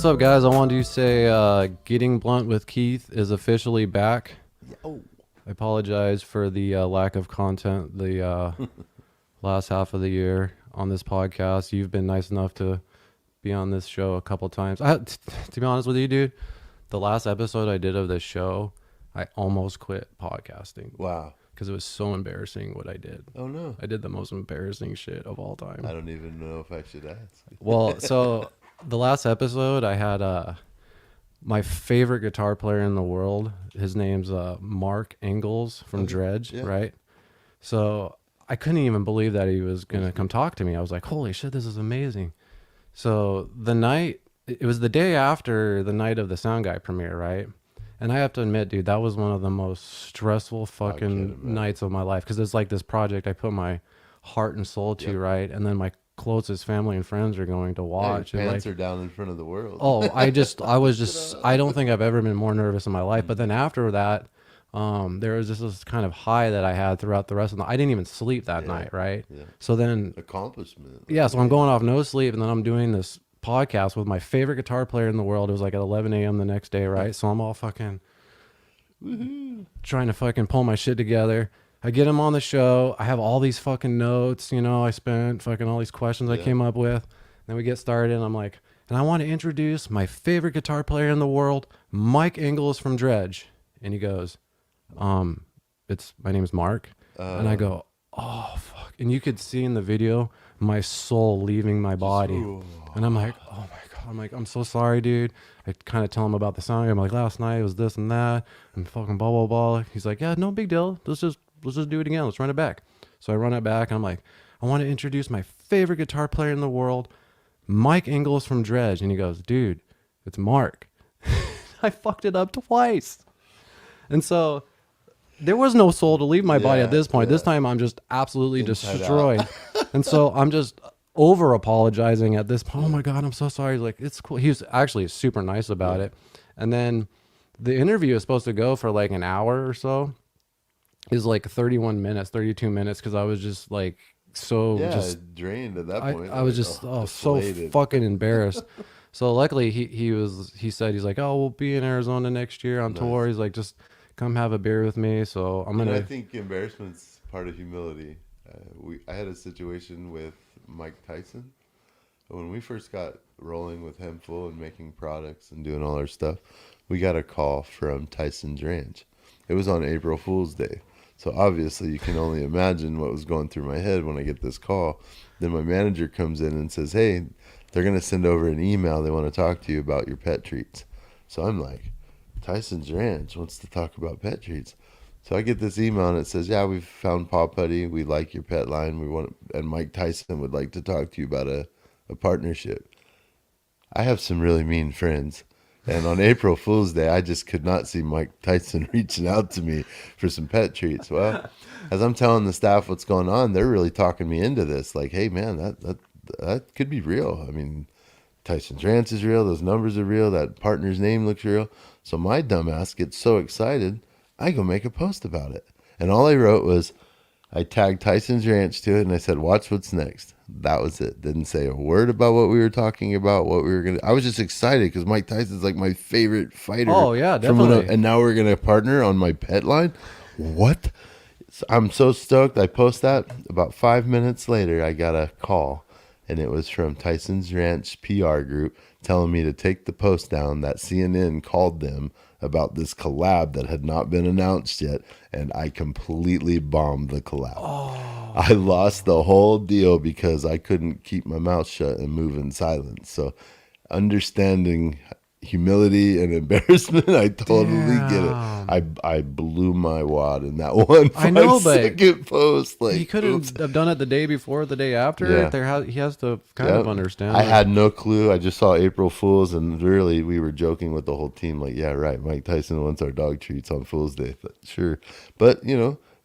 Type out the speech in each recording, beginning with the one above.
What's up, guys? I wanted to say Getting Blunt with Keith is officially back. Oh. I apologize for the lack of content the last half of the year on this podcast. You've been nice enough to be on this show a couple times. To be honest with you, dude, the last episode I did of this show, I almost quit podcasting. Wow. Because it was so embarrassing what I did. Oh, no. I did the most embarrassing shit of all time. I don't even know if I should ask. Well, so the last episode, I had my favorite guitar player in the world. His name's Mark Engels from Dredge, yeah. right? So I couldn't even believe that he was going to come talk to me. I was like, holy shit, this is amazing. So the night, it was the day after the night of the Sound Guy premiere, right? And I have to admit, dude, that was one of the most stressful fucking nights of my life. Because it's like this project I put my heart and soul to, right? And then my closest family and friends are going to watch. Your and pants like, are down in front of the world. Oh, I don't think I've ever been more nervous in my life. But then after that, there was just this kind of high that I had throughout the rest of the night. I didn't even sleep that night, right? Yeah. So then... Accomplishment. Yeah, so I'm going off no sleep, and then I'm doing this podcast with my favorite guitar player in the world. It was like at 11 a.m. the next day, right? So I'm all fucking... trying to fucking pull my shit together. I get him on the show. I have all these fucking notes, I spent fucking all these questions I came up with. Then we get started and I'm like, and I want to introduce my favorite guitar player in the world, Mike Engels from Dredge. And he goes, my name is Mark. And I go, oh fuck. And you could see in the video my soul leaving my body. And I'm like, oh my God. I'm like, I'm so sorry, dude. I kind of tell him about the song. I'm like, last night it was this and that, and fucking blah blah blah. He's like, yeah, no big deal. Let's just do it again. Let's run it back. So I run it back, and I'm like, I want to introduce my favorite guitar player in the world, Mike Engels from Dredge. And he goes, dude, it's Mark. I fucked it up twice, and so there was no soul to leave my body at this point. This time I'm just absolutely destroyed, and so I'm just over apologizing at this point. Oh my God, I'm so sorry. Like, it's cool. He was actually super nice about it. And then the interview is supposed to go for like an hour or so. Is like 31 minutes, 32 minutes, because I was just like just drained at that point. I was just so fucking embarrassed. So luckily he said, he's like, oh, we'll be in Arizona next year on tour. He's like, just come have a beer with me. So I think embarrassment's part of humility. I had a situation with Mike Tyson when we first got rolling with Hempful and making products and doing all our stuff. We got a call from Tyson's ranch. It was on April Fool's Day, so obviously you can only imagine what was going through my head when I get this call. Then my manager comes in and says, hey, they're going to send over an email. They want to talk to you about your pet treats. So I'm like, Tyson's ranch wants to talk about pet treats. So I get this email and it says, yeah, we've found Paw Putty. We like your pet line. And Mike Tyson would like to talk to you about a partnership. I have some really mean friends. And on April Fool's Day, I just could not see Mike Tyson reaching out to me for some pet treats. Well, as I'm telling the staff what's going on, they're really talking me into this. Like, hey, man, that could be real. I mean, Tyson's ranch is real. Those numbers are real. That partner's name looks real. So my dumbass gets so excited, I go make a post about it. And all I wrote was, I tagged Tyson's Ranch to it, and I said, watch what's next. That was it. Didn't say a word about what we were talking about, what we were going to... I was just excited because Mike Tyson's like my favorite fighter. Oh, yeah, definitely. And now we're going to partner on my pet line? What? So I'm so stoked. I post that. About 5 minutes later, I got a call, and it was from Tyson's Ranch PR group telling me to take the post down that CNN called them about this collab that had not been announced yet, and I completely bombed the collab. I lost the whole deal because I couldn't keep my mouth shut and move in silence. So understanding humility and embarrassment, I totally get it. I blew my wad in that one 5-second post. Like, he couldn't have done it the day before, the day after. Yeah. He has to kind of understand. I had no clue. I just saw April Fools, and really we were joking with the whole team. Like, yeah, right, Mike Tyson wants our dog treats on Fool's Day. Sure. But,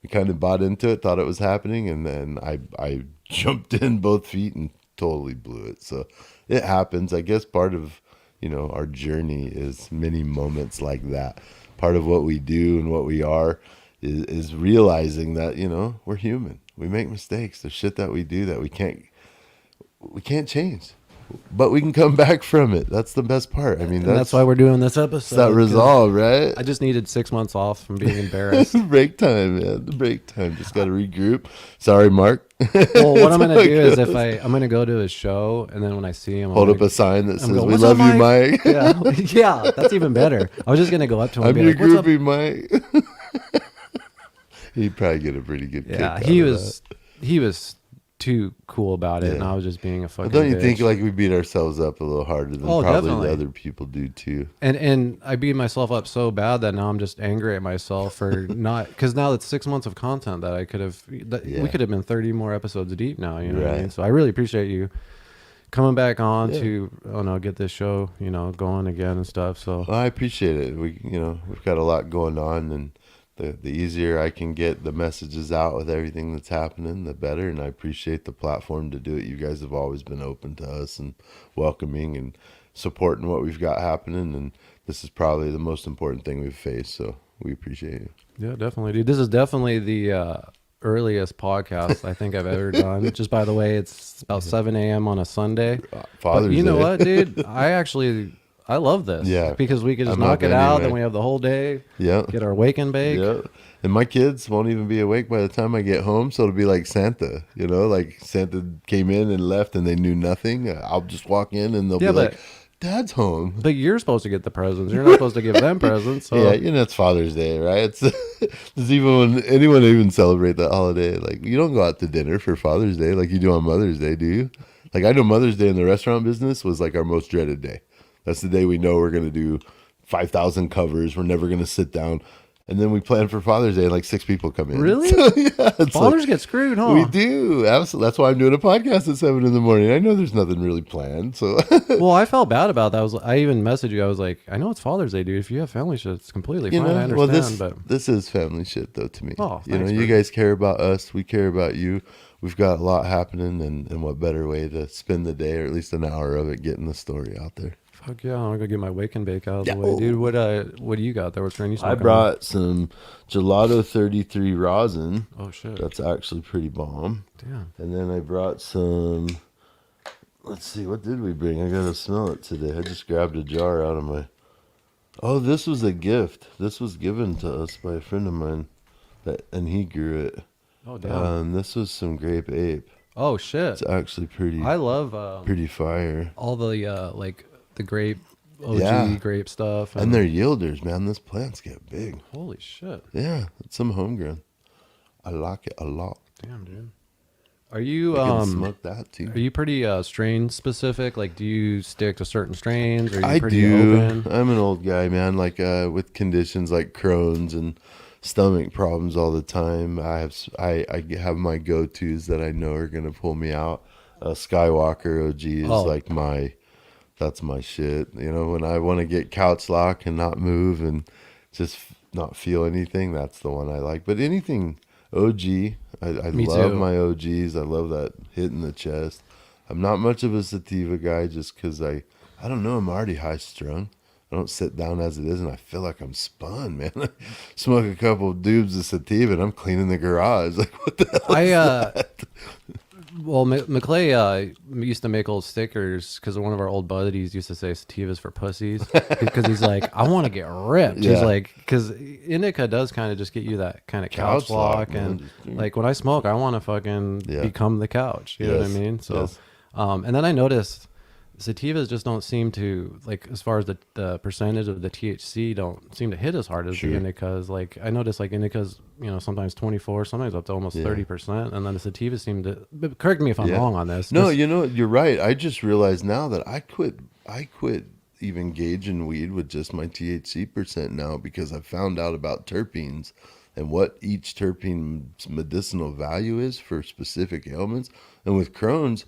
we kind of bought into it, thought it was happening, and then I jumped in both feet and totally blew it. So it happens. I guess part of our journey is many moments like that. Part of what we do and what we are is realizing that, we're human. We make mistakes. There's shit that we do that we can't change. but we can come back from it. That's the best part. I mean, that's why we're doing this episode. It's that resolve, right? I just needed 6 months off from being embarrassed. Break time, man. The break time. Just got to regroup. Sorry, Mark. Well, what I'm going to do is I'm going to go to his show, and then when I see him, hold up a sign that says, "We "What's love up, you, Mike." Yeah, that's even better. I was just going to go up to him I'm and be your like, "What's up?" groupie, Mike. He'd probably get a pretty good kick out he of was that. he was too cool about it, and I was just being a fucking. But don't you bitch. think like we beat ourselves up a little harder than probably definitely. the other people do too? And I beat myself up so bad that now I'm just angry at myself for not, because now it's 6 months of content that I could have. We could have been 30 more episodes deep now. You know what I mean? So I really appreciate you coming back on to get this show going again and stuff. So well, I appreciate it. We've got a lot going on, and the easier I can get the messages out with everything that's happening, the better. And I appreciate the platform to do it. You guys have always been open to us and welcoming and supporting what we've got happening. And this is probably the most important thing we've faced. So we appreciate you. Yeah, definitely, dude. This is definitely the earliest podcast I think I've ever done. Just by the way, it's about 7 a.m. on a Sunday. Father's But you know Day. what, dude? I love this. Yeah. Because we could just I'm knock up it out, anyway. then we have the whole day. Yeah. Get our wake and bake. Yeah. And my kids won't even be awake by the time I get home. So it'll be like Santa, like Santa came in and left and they knew nothing. I'll just walk in and they'll be like, Dad's home. But you're supposed to get the presents. You're not supposed to give them presents. So. Yeah, it's Father's Day, right? It's even when anyone even celebrate that holiday. Like, you don't go out to dinner for Father's Day like you do on Mother's Day, do you? Like, I know Mother's Day in the restaurant business was like our most dreaded day. That's the day we know we're going to do 5,000 covers. We're never going to sit down. And then we plan for Father's Day and like 6 people come in. Really? So, yeah, Fathers get screwed, huh? We do. Absolutely. That's why I'm doing a podcast at 7 a.m. I know there's nothing really planned. So well, I felt bad about that. I even messaged you. I was like, I know it's Father's Day, dude. If you have family shit, it's completely fine. I understand. But this is family shit though to me. Oh, you guys care about us. We care about you. We've got a lot happening, and what better way to spend the day, or at least an hour of it, getting the story out there. Fuck yeah, I'm gonna get my wake and bake out of the way, dude. What do you got there? What's training? I brought some Gelato 33 rosin. Oh shit, that's actually pretty bomb. Damn. And then I brought some. Let's see, what did we bring? I gotta smell it today. I just grabbed a jar out of my. Oh, this was a gift. This was given to us by a friend of mine, and he grew it. Oh damn. This was some grape ape. Oh shit. It's actually pretty. I love pretty fire. All the the grape OG grape stuff, and they're yielders, man. These plants get big. Holy shit. Yeah, it's some homegrown. I like it a lot. Damn, dude. Are you smoke that too? Are you pretty strain specific? Like, do you stick to certain strains? Or are you I pretty do. Open? I'm an old guy, man. Like with conditions like Crohn's and stomach problems all the time. I have my go-tos that I know are gonna pull me out. Skywalker OG is that's my shit. When I want to get couch lock and not move and just not feel anything, that's the one I like. But anything OG, I love my OGs. I love that hit in the chest. I'm not much of a sativa guy just because I don't know, I'm already high strung. I don't sit down as it is, and I feel like I'm spun, man. I smoke a couple of dubs of sativa, and I'm cleaning the garage. Like, what the hell is that? Well, McClay used to make old stickers because one of our old buddies used to say sativas for pussies because he's like, I want to get ripped. Yeah. He's like, because indica does kind of just get you that kind of couch lock, and like when I smoke, I want to fucking become the couch. You know what I mean? So, and then I noticed sativas just don't seem to, like, as far as the percentage of the THC don't seem to hit as hard as the indicas. Like, I noticed like indicas, sometimes 24, sometimes up to almost 30%, and then the sativas seem to, correct me if I'm wrong on this. No, you're right. I just realized now that I quit even gauging weed with just my THC percent now, because I found out about terpenes and what each terpene's medicinal value is for specific ailments. And with Crohn's,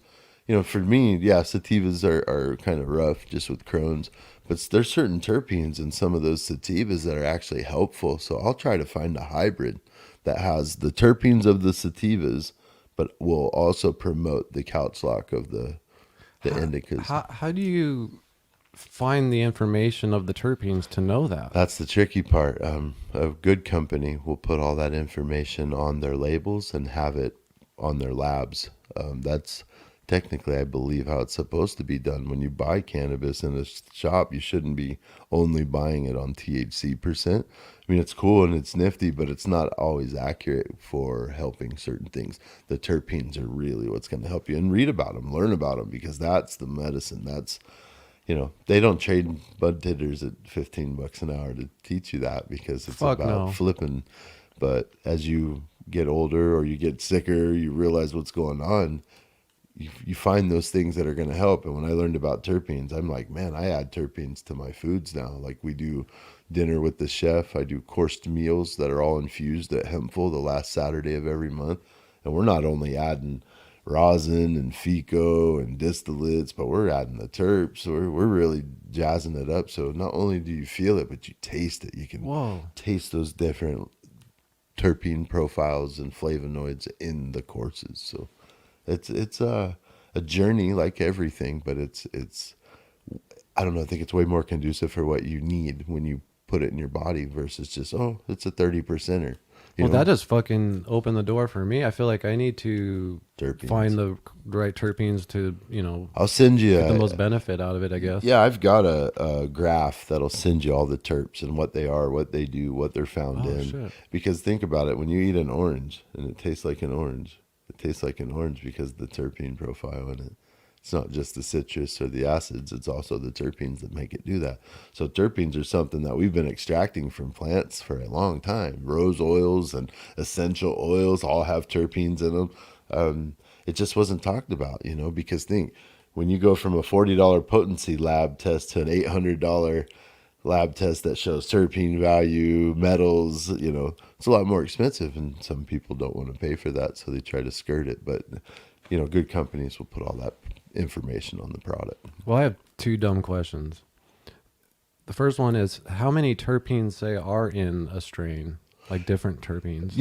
for me, sativas are kind of rough just with Crohn's, but there's certain terpenes in some of those sativas that are actually helpful. So I'll try to find a hybrid that has the terpenes of the sativas, but will also promote the couch lock of the indicas. How do you find the information of the terpenes to know that? That's the tricky part. A good company will put all that information on their labels and have it on their labs. That's technically, I believe, how it's supposed to be done. When you buy cannabis in a shop, you shouldn't be only buying it on THC percent. I mean, it's cool and it's nifty, but it's not always accurate for helping certain things. The terpenes are really what's going to help you. And read about them, learn about them, because that's the medicine. That's, they don't trade bud titters at $15 an hour to teach you that, because it's Fuck about no. flipping. But as you get older or you get sicker, you realize what's going on. You find those things that are going to help. And when I learned about terpenes, I'm like, man, I add terpenes to my foods now. Like, we do dinner with the chef. I do coursed meals that are all infused at Hempful the last Saturday of every month. And we're not only adding rosin and FICO and distillates, but we're adding the terps. We're really jazzing it up. So not only do you feel it, but you taste it. You can taste those different terpene profiles and flavonoids in the courses. So it's a journey like everything, but it's I don't know, I think it's way more conducive for what you need when you put it in your body versus just, it's a 30%er. That just fucking opened the door for me. I feel like I need to find the right terpenes to, I'll send you get the most benefit out of it, I guess. Yeah, I've got a graph that'll send you all the terps and what they are, what they do, what they're found in. Shit. Because think about it, when you eat an orange and it tastes like an orange, it tastes like an orange because of the terpene profile in it. It's not just the citrus or the acids, it's also the terpenes that make it do that. So terpenes are something that we've been extracting from plants for a long time. Rose oils and essential oils all have terpenes in them. It just wasn't talked about, because think, when you go from a $40 potency lab test to an $800 lab test that shows terpene value, metals, it's a lot more expensive, and some people don't want to pay for that, so they try to skirt it. But, good companies will put all that information on the product. Well, I have two dumb questions. The first one is, how many terpenes say are in a strain, like different terpenes?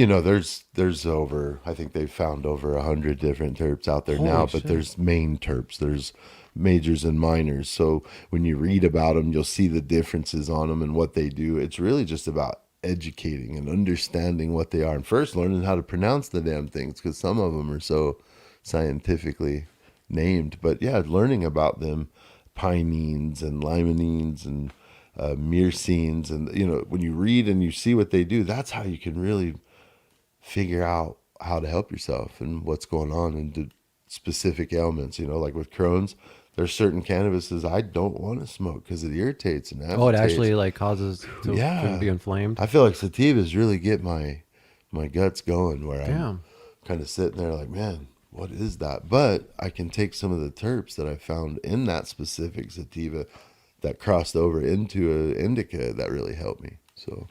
There's over, I think they've found over 100 different terps out there Holy now, shit. but there's main terps, there's majors and minors. So when you read about them, you'll see the differences on them and what they do. It's really just about educating and understanding what they are, and first learning how to pronounce the damn things, because some of them are so scientifically named. But yeah, learning about them, pinene and limonene and myrcene, and when you read and you see what they do, that's how you can really figure out how to help yourself and what's going on in the specific ailments. Like with Crohn's, there's certain cannabises I don't want to smoke because it irritates and agitates. It actually causes to be inflamed. I feel like sativas really get my guts going, where I'm kind of sitting there like, man, what is that? But I can take some of the terps that I found in that specific sativa that crossed over into an indica that really helped me. So,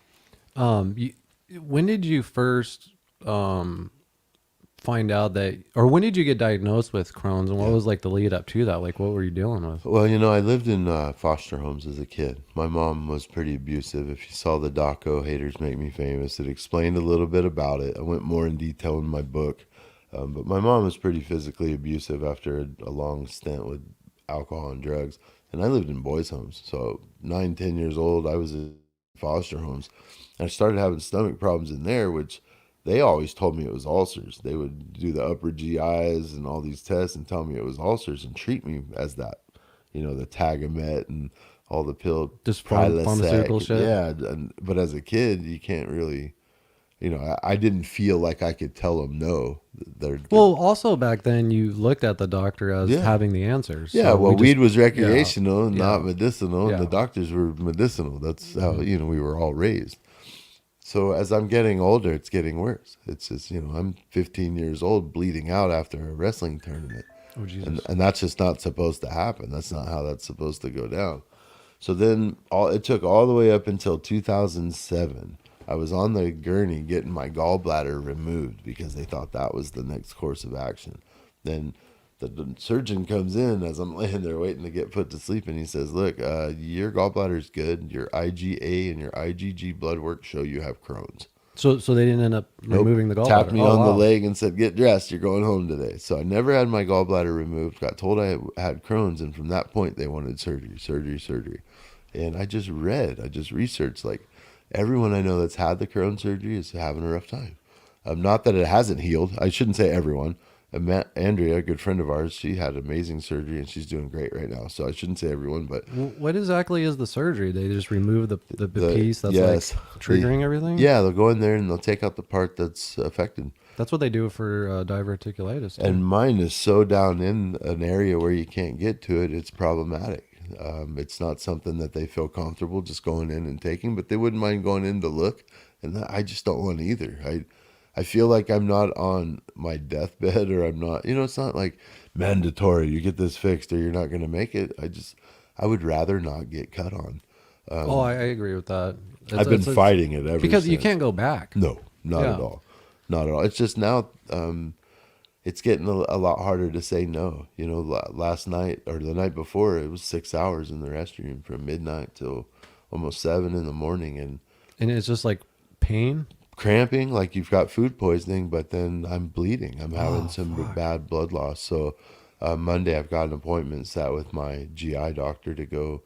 when did you first find out that, or when did you get diagnosed with Crohn's, and what was like the lead up to that? Like, what were you dealing with? Well, I lived in foster homes as a kid. My mom was pretty abusive. If you saw the doco Haters Make Me Famous, it explained a little bit about it. I went more in detail in my book. But my mom was pretty physically abusive after a long stint with alcohol and drugs. And I lived in boys' homes. So 9, 10 years old, I was in foster homes. And I started having stomach problems in there, which they always told me it was ulcers. They would do the upper GIs and all these tests and tell me it was ulcers and treat me as that. The Tagamet and all the pill. Just pharmaceutical shit? Yeah. But as a kid, you can't really... I didn't feel like I could tell them no. Well, also back then you looked at the doctor as having the answers. Yeah, so weed was recreational and not medicinal, and the doctors were medicinal. That's how, we were all raised. So as I'm getting older, it's getting worse. It's just, I'm 15 years old bleeding out after a wrestling tournament. Oh, Jesus. And that's just not supposed to happen. That's not how that's supposed to go down. So then it took all the way up until 2007. I was on the gurney getting my gallbladder removed because they thought that was the next course of action. Then the surgeon comes in as I'm laying there waiting to get put to sleep, and he says, look, your gallbladder's good. Your IgA and your IgG blood work show you have Crohn's. So they didn't end up removing the gallbladder? Tapped me on the leg and said, get dressed, you're going home today. So I never had my gallbladder removed, got told I had Crohn's, and from that point they wanted surgery. And I just researched, like, everyone I know that's had the Crohn surgery is having a rough time. Not that it hasn't healed. I shouldn't say everyone. Andrea, a good friend of ours, she had amazing surgery and she's doing great right now. So I shouldn't say everyone, but What exactly is the surgery? They just remove the piece that's yes, like triggering everything? yeah, they'll go in there and they'll take out the part that's affected. That's what they do for diverticulitis too. And mine is so down in an area where you can't get to it, it's problematic. It's not something that they feel comfortable just going in and taking, but they wouldn't mind going in to look. And I just don't want either. I feel like I'm not on my deathbed, or I'm not, it's not like mandatory. You get this fixed or you're not going to make it. I would rather not get cut on. I agree with that. I've been fighting it ever because you since. can't go back. No, not at all. Not at all. It's just now, it's getting a lot harder to say no. Last night or the night before, it was 6 hours in the restroom from midnight till almost 7 in the morning. And it's just like pain? Cramping, like you've got food poisoning, but then I'm bleeding. I'm having some bad blood loss. So Monday I've got an appointment set with my GI doctor to go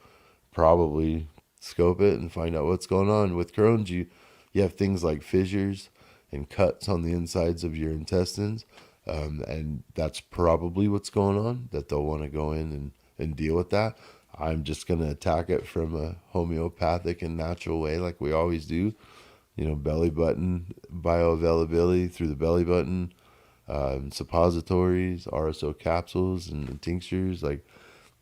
probably scope it and find out what's going on. With Crohn's, you have things like fissures and cuts on the insides of your intestines. And that's probably what's going on, that they'll want to go in and deal with that. I'm just going to attack it from a homeopathic and natural way like we always do. Belly button bioavailability through the belly button, suppositories, RSO capsules, and tinctures. Like,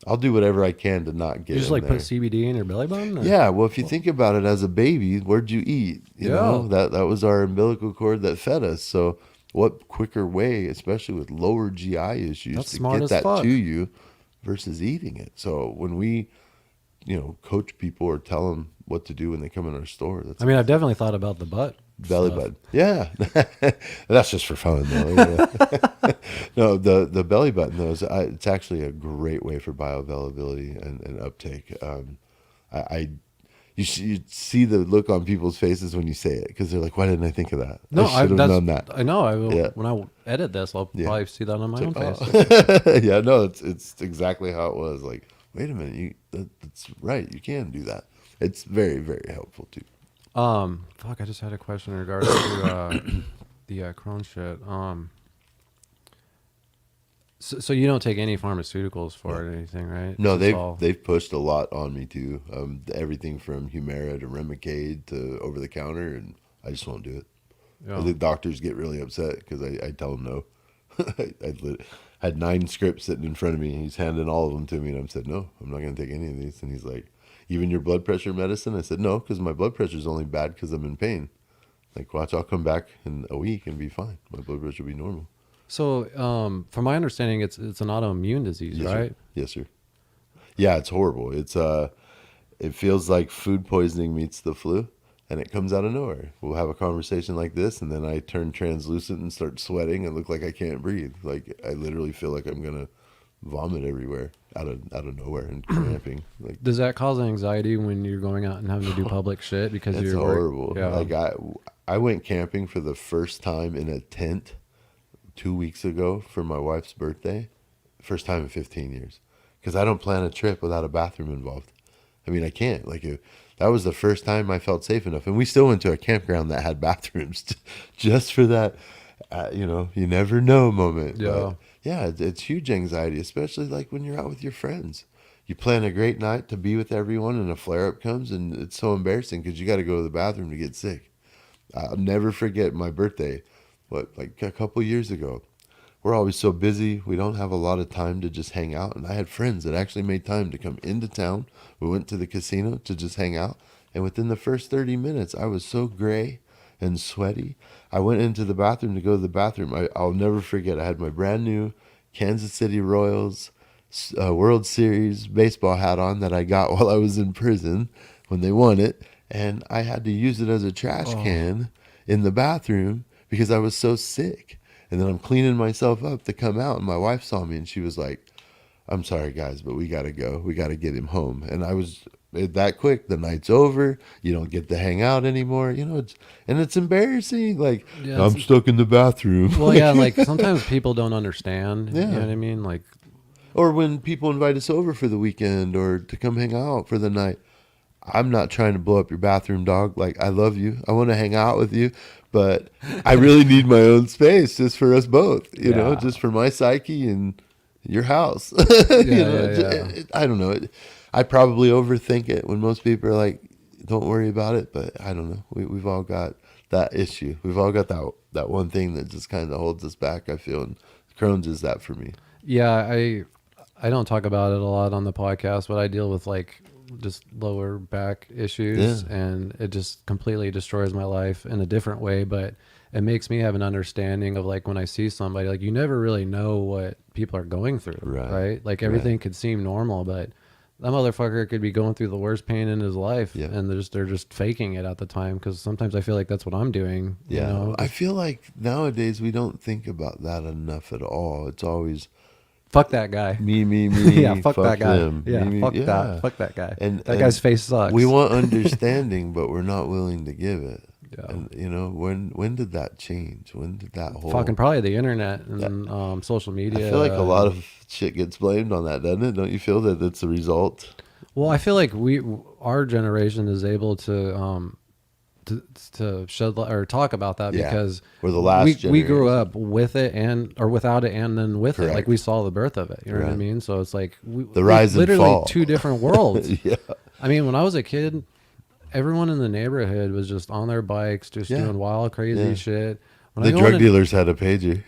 I'll do whatever I can to not get. You just in like there. put CBD in your belly button? Or? Yeah. Well, if you think about it, as a baby, where'd you eat? You know, that was our umbilical cord that fed us. So, what quicker way, especially with lower GI issues, to get that to you versus eating it? So when we, coach people or tell them what to do when they come in our store. I've definitely thought about the belly button. Yeah. That's just for fun though. No, the belly button though, it's actually a great way for bioavailability and uptake. You see the look on people's faces when you say it, because they're like, why didn't I think of that? No, I should have known that. I know. I will, when I edit this, I'll probably see that on my own face. Yeah, no, it's exactly how it was. Like, wait a minute, that's right. You can do that. It's very, very helpful too. I just had a question in regards to the Crohn shit. So you don't take any pharmaceuticals for it or anything, right? No, they've pushed a lot on me too. Everything from Humira to Remicade to over the counter, and I just won't do it. Yeah. The doctors get really upset because I tell them no. I had 9 scripts sitting in front of me. He's handing all of them to me, and I said, no, I'm not going to take any of these. And he's like, even your blood pressure medicine? I said, no, because my blood pressure is only bad because I'm in pain. Like, watch, I'll come back in a week and be fine. My blood pressure will be normal. So, from my understanding, it's an autoimmune disease, yes, right? Sir. Yes, sir. Yeah, it's horrible. It feels like food poisoning meets the flu, and it comes out of nowhere. We'll have a conversation like this, and then I turn translucent and start sweating and look like I can't breathe. Like, I literally feel like I'm gonna vomit everywhere out of nowhere and cramping. Like, does that cause anxiety when you're going out and having to do public shit? Because it's horrible. Yeah. Like, I went camping for the first time in a tent 2 weeks ago for my wife's birthday. First time in 15 years. Because I don't plan a trip without a bathroom involved. I mean, I can't. Like, that was the first time I felt safe enough. And we still went to a campground that had bathrooms just for that, you never know moment. Yeah. But yeah, it's huge anxiety, especially like when you're out with your friends. You plan a great night to be with everyone, and a flare-up comes, and it's so embarrassing because you got to go to the bathroom to get sick. I'll never forget my birthday, like a couple years ago. We're always so busy. We don't have a lot of time to just hang out. And I had friends that actually made time to come into town. We went to the casino to just hang out. And within the first 30 minutes, I was so gray and sweaty. I went into the bathroom to go to the bathroom. I'll never forget. I had my brand new Kansas City Royals World Series baseball hat on that I got while I was in prison when they won it. And I had to use it as a trash can in the bathroom because I was so sick. And then I'm cleaning myself up to come out, and my wife saw me, and she was like, I'm sorry, guys, but we got to go. We got to get him home. And I was that quick. The night's over. You don't get to hang out anymore. It's embarrassing. Like, yeah, I'm stuck in the bathroom. Well, yeah, like sometimes people don't understand. Yeah. You know what I mean? Like, or when people invite us over for the weekend or to come hang out for the night. I'm not trying to blow up your bathroom, dog. Like, I love you. I want to hang out with you. but I really need my own space just for us both, you know, Yeah. just for my psyche and your house. I don't know. I probably overthink it when most people are like, don't worry about it. But I don't know. We've all got that issue. We've all got that one thing that just kind of holds us back, I feel. And Crohn's is that for me. Yeah, I don't talk about it a lot on the podcast, but I deal with like just lower back issues, and it just completely destroys my life in a different way. But it makes me have an understanding of like when I see somebody, like you never really know what people are going through, right? Like everything could seem normal, but that motherfucker could be going through the worst pain in his life, and they're just faking it at the time. Because sometimes I feel like that's what I'm doing. Yeah, you know? I feel like nowadays we don't think about that enough at all. It's always fuck that guy. me. Yeah, fuck that guy. Them. Yeah, me, fuck that guy. And that guy's face sucks. We want understanding, but we're not willing to give it. Yeah. And you know, when did that change? When did that whole fucking probably the internet and social media? I feel like a lot of shit gets blamed on that, doesn't it? Don't you feel that it's a result? Well, I feel like our generation is able to shed or talk about that because we're the last we grew up with it or without it, and then with Correct. it, like we saw the birth of it. You know what I mean? So it's like the rise and literally fall. two different worlds. Yeah. I mean, when I was a kid, everyone in the neighborhood was just on their bikes, just doing wild, crazy shit. When The drug dealers had a pager.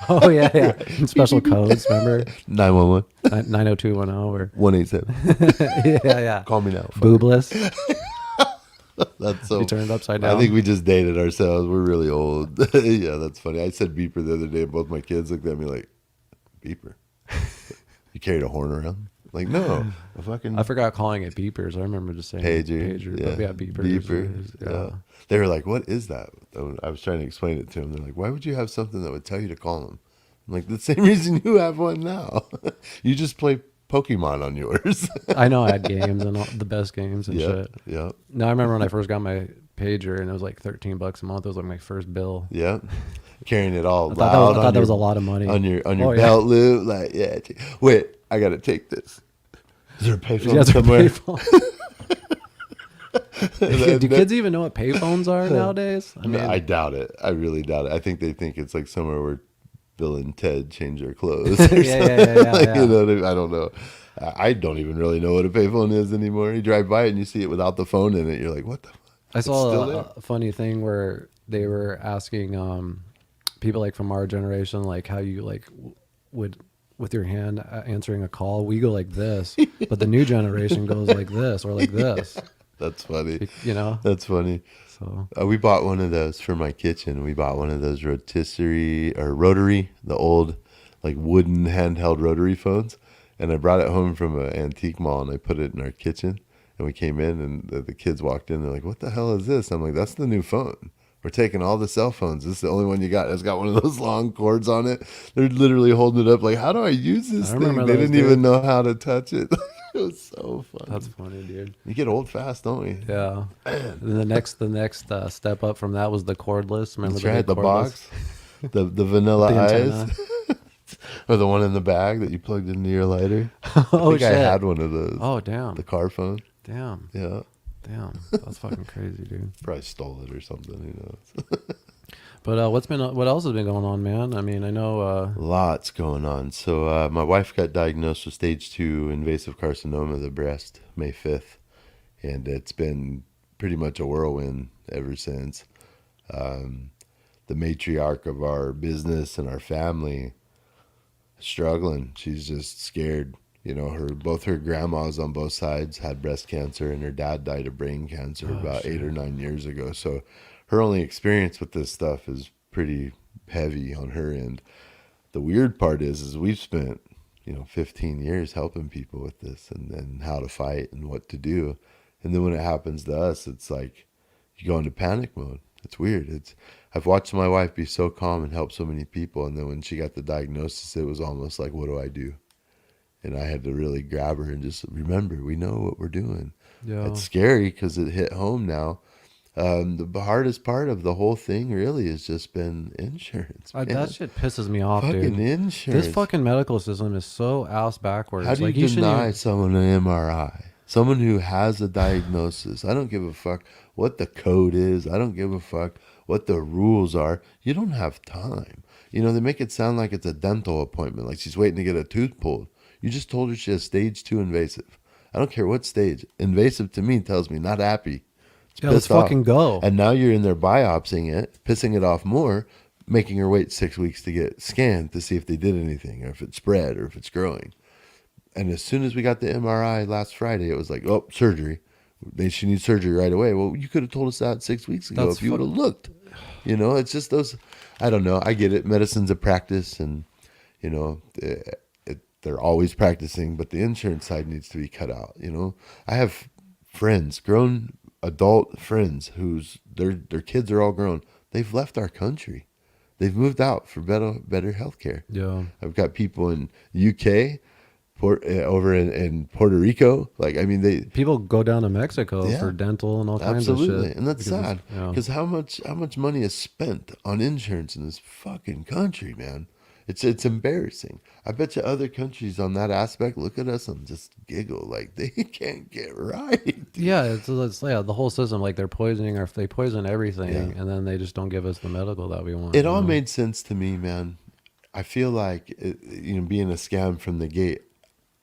Oh yeah. And special codes, remember? 911. 90210 or 187. yeah. Call me now. Boobless. That's so. You turned upside down. I think we just dated ourselves. We're really old. Yeah, that's funny. I said beeper the other day, and both my kids looked at me like, beeper? You carried a horn around? Like, no. I forgot calling it beepers. I remember just saying pager. Yeah, Yeah, beepers. beeper. Yeah. They were like, what is that? I was trying to explain it to them. They're like, why would you have something that would tell you to call them? I'm like, the same reason you have one now. You just play Pokemon on yours. I know I had games and all, the best games and shit. Yeah. No, I remember when I first got my pager and it was like $13 a month. It was like my first bill. Yeah. Carrying it all I loud. thought that was a lot of money. On your belt loop. Like, yeah. Wait, I got to take this. Is there a payphone somewhere? Do kids even know what payphones are nowadays? I mean, I doubt it. I really doubt it. I think they think it's like somewhere where Bill and Ted change their clothes. Yeah. You know, I don't know. I don't even really know what a payphone is anymore. You drive by it and you see it without the phone in it. You're like, what the fuck? I saw a funny thing where they were asking people like from our generation, like how you like would with your hand answering a call. We go like this, but the new generation goes like this or like this. That's funny. You know? That's funny. So we bought one of those for my kitchen. We bought one of those rotary, the old like wooden handheld rotary phones. And I brought it home from an antique mall and I put it in our kitchen. And we came in and the kids walked in. They're like, what the hell is this? I'm like, that's the new phone. We're taking all the cell phones. This is the only one you got. It's got one of those long cords on it. They're literally holding it up like, how do I use this thing? They didn't even know how to touch it. It was so fun. that's funny, dude. We get old fast, don't we? Yeah. And the next step up from that was the cordless. Remember the box, the vanilla ice, or the one in the bag that you plugged into your lighter. I think I had one of those. Oh damn. The car phone. Damn. Yeah. Damn. That's fucking crazy, dude. Probably stole it or something. Who knows? But what else has been going on, man? I mean, I know lots going on. So my wife got diagnosed with stage 2 invasive carcinoma of the breast May 5th, and it's been pretty much a whirlwind ever since. The matriarch of our business and our family struggling. She's just scared. You know, both her grandmas on both sides had breast cancer, and her dad died of brain cancer about 8 or 9 years ago. So her only experience with this stuff is pretty heavy on her end. The weird part is we've spent, 15 years helping people with this and how to fight and what to do. And then when it happens to us, it's like you go into panic mode. It's weird. I've watched my wife be so calm and help so many people. And then when she got the diagnosis, it was almost like, what do I do? And I had to really grab her and just remember, we know what we're doing. Yeah. It's scary because it hit home now. The hardest part of the whole thing really has just been insurance. That shit pisses me off, fucking dude. Insurance. This fucking medical system is so ass backwards. How do you deny someone an MRI? Someone who has a diagnosis. I don't give a fuck what the code is. I don't give a fuck what the rules are. You don't have time. You know, they make it sound like it's a dental appointment, like she's waiting to get a tooth pulled. You just told her she has stage 2 invasive. I don't care what stage. Invasive to me tells me not happy. It's Yeah, let's pissed off. fucking go. And now you're in there biopsying it, pissing it off more, making her wait 6 weeks to get scanned to see if they did anything, or if it spread, or if it's growing. And as soon as we got the MRI last Friday, it was like, oh, surgery. She needs surgery right away. Well, you could have told us that 6 weeks ago if you would have looked. You know, it's just those, I don't know. I get it. Medicine's a practice, and, you know, they're always practicing, but the insurance side needs to be cut out. You know, I have friends, grown adult friends, whose their kids are all grown. They've left our country. They've moved out for better health care. Yeah. I've got people in UK, over in Puerto Rico. Like, I mean, people go down to Mexico for dental and all kinds of shit. Absolutely. And that's sad, because how much money is spent on insurance in this fucking country, man? It's embarrassing. I bet you other countries on that aspect look at us and just giggle like they can't get right. Yeah, it's the whole system. Like they poison everything, and then they just don't give us the medical that we want. It all made sense to me, man. I feel like being a scam from the gate.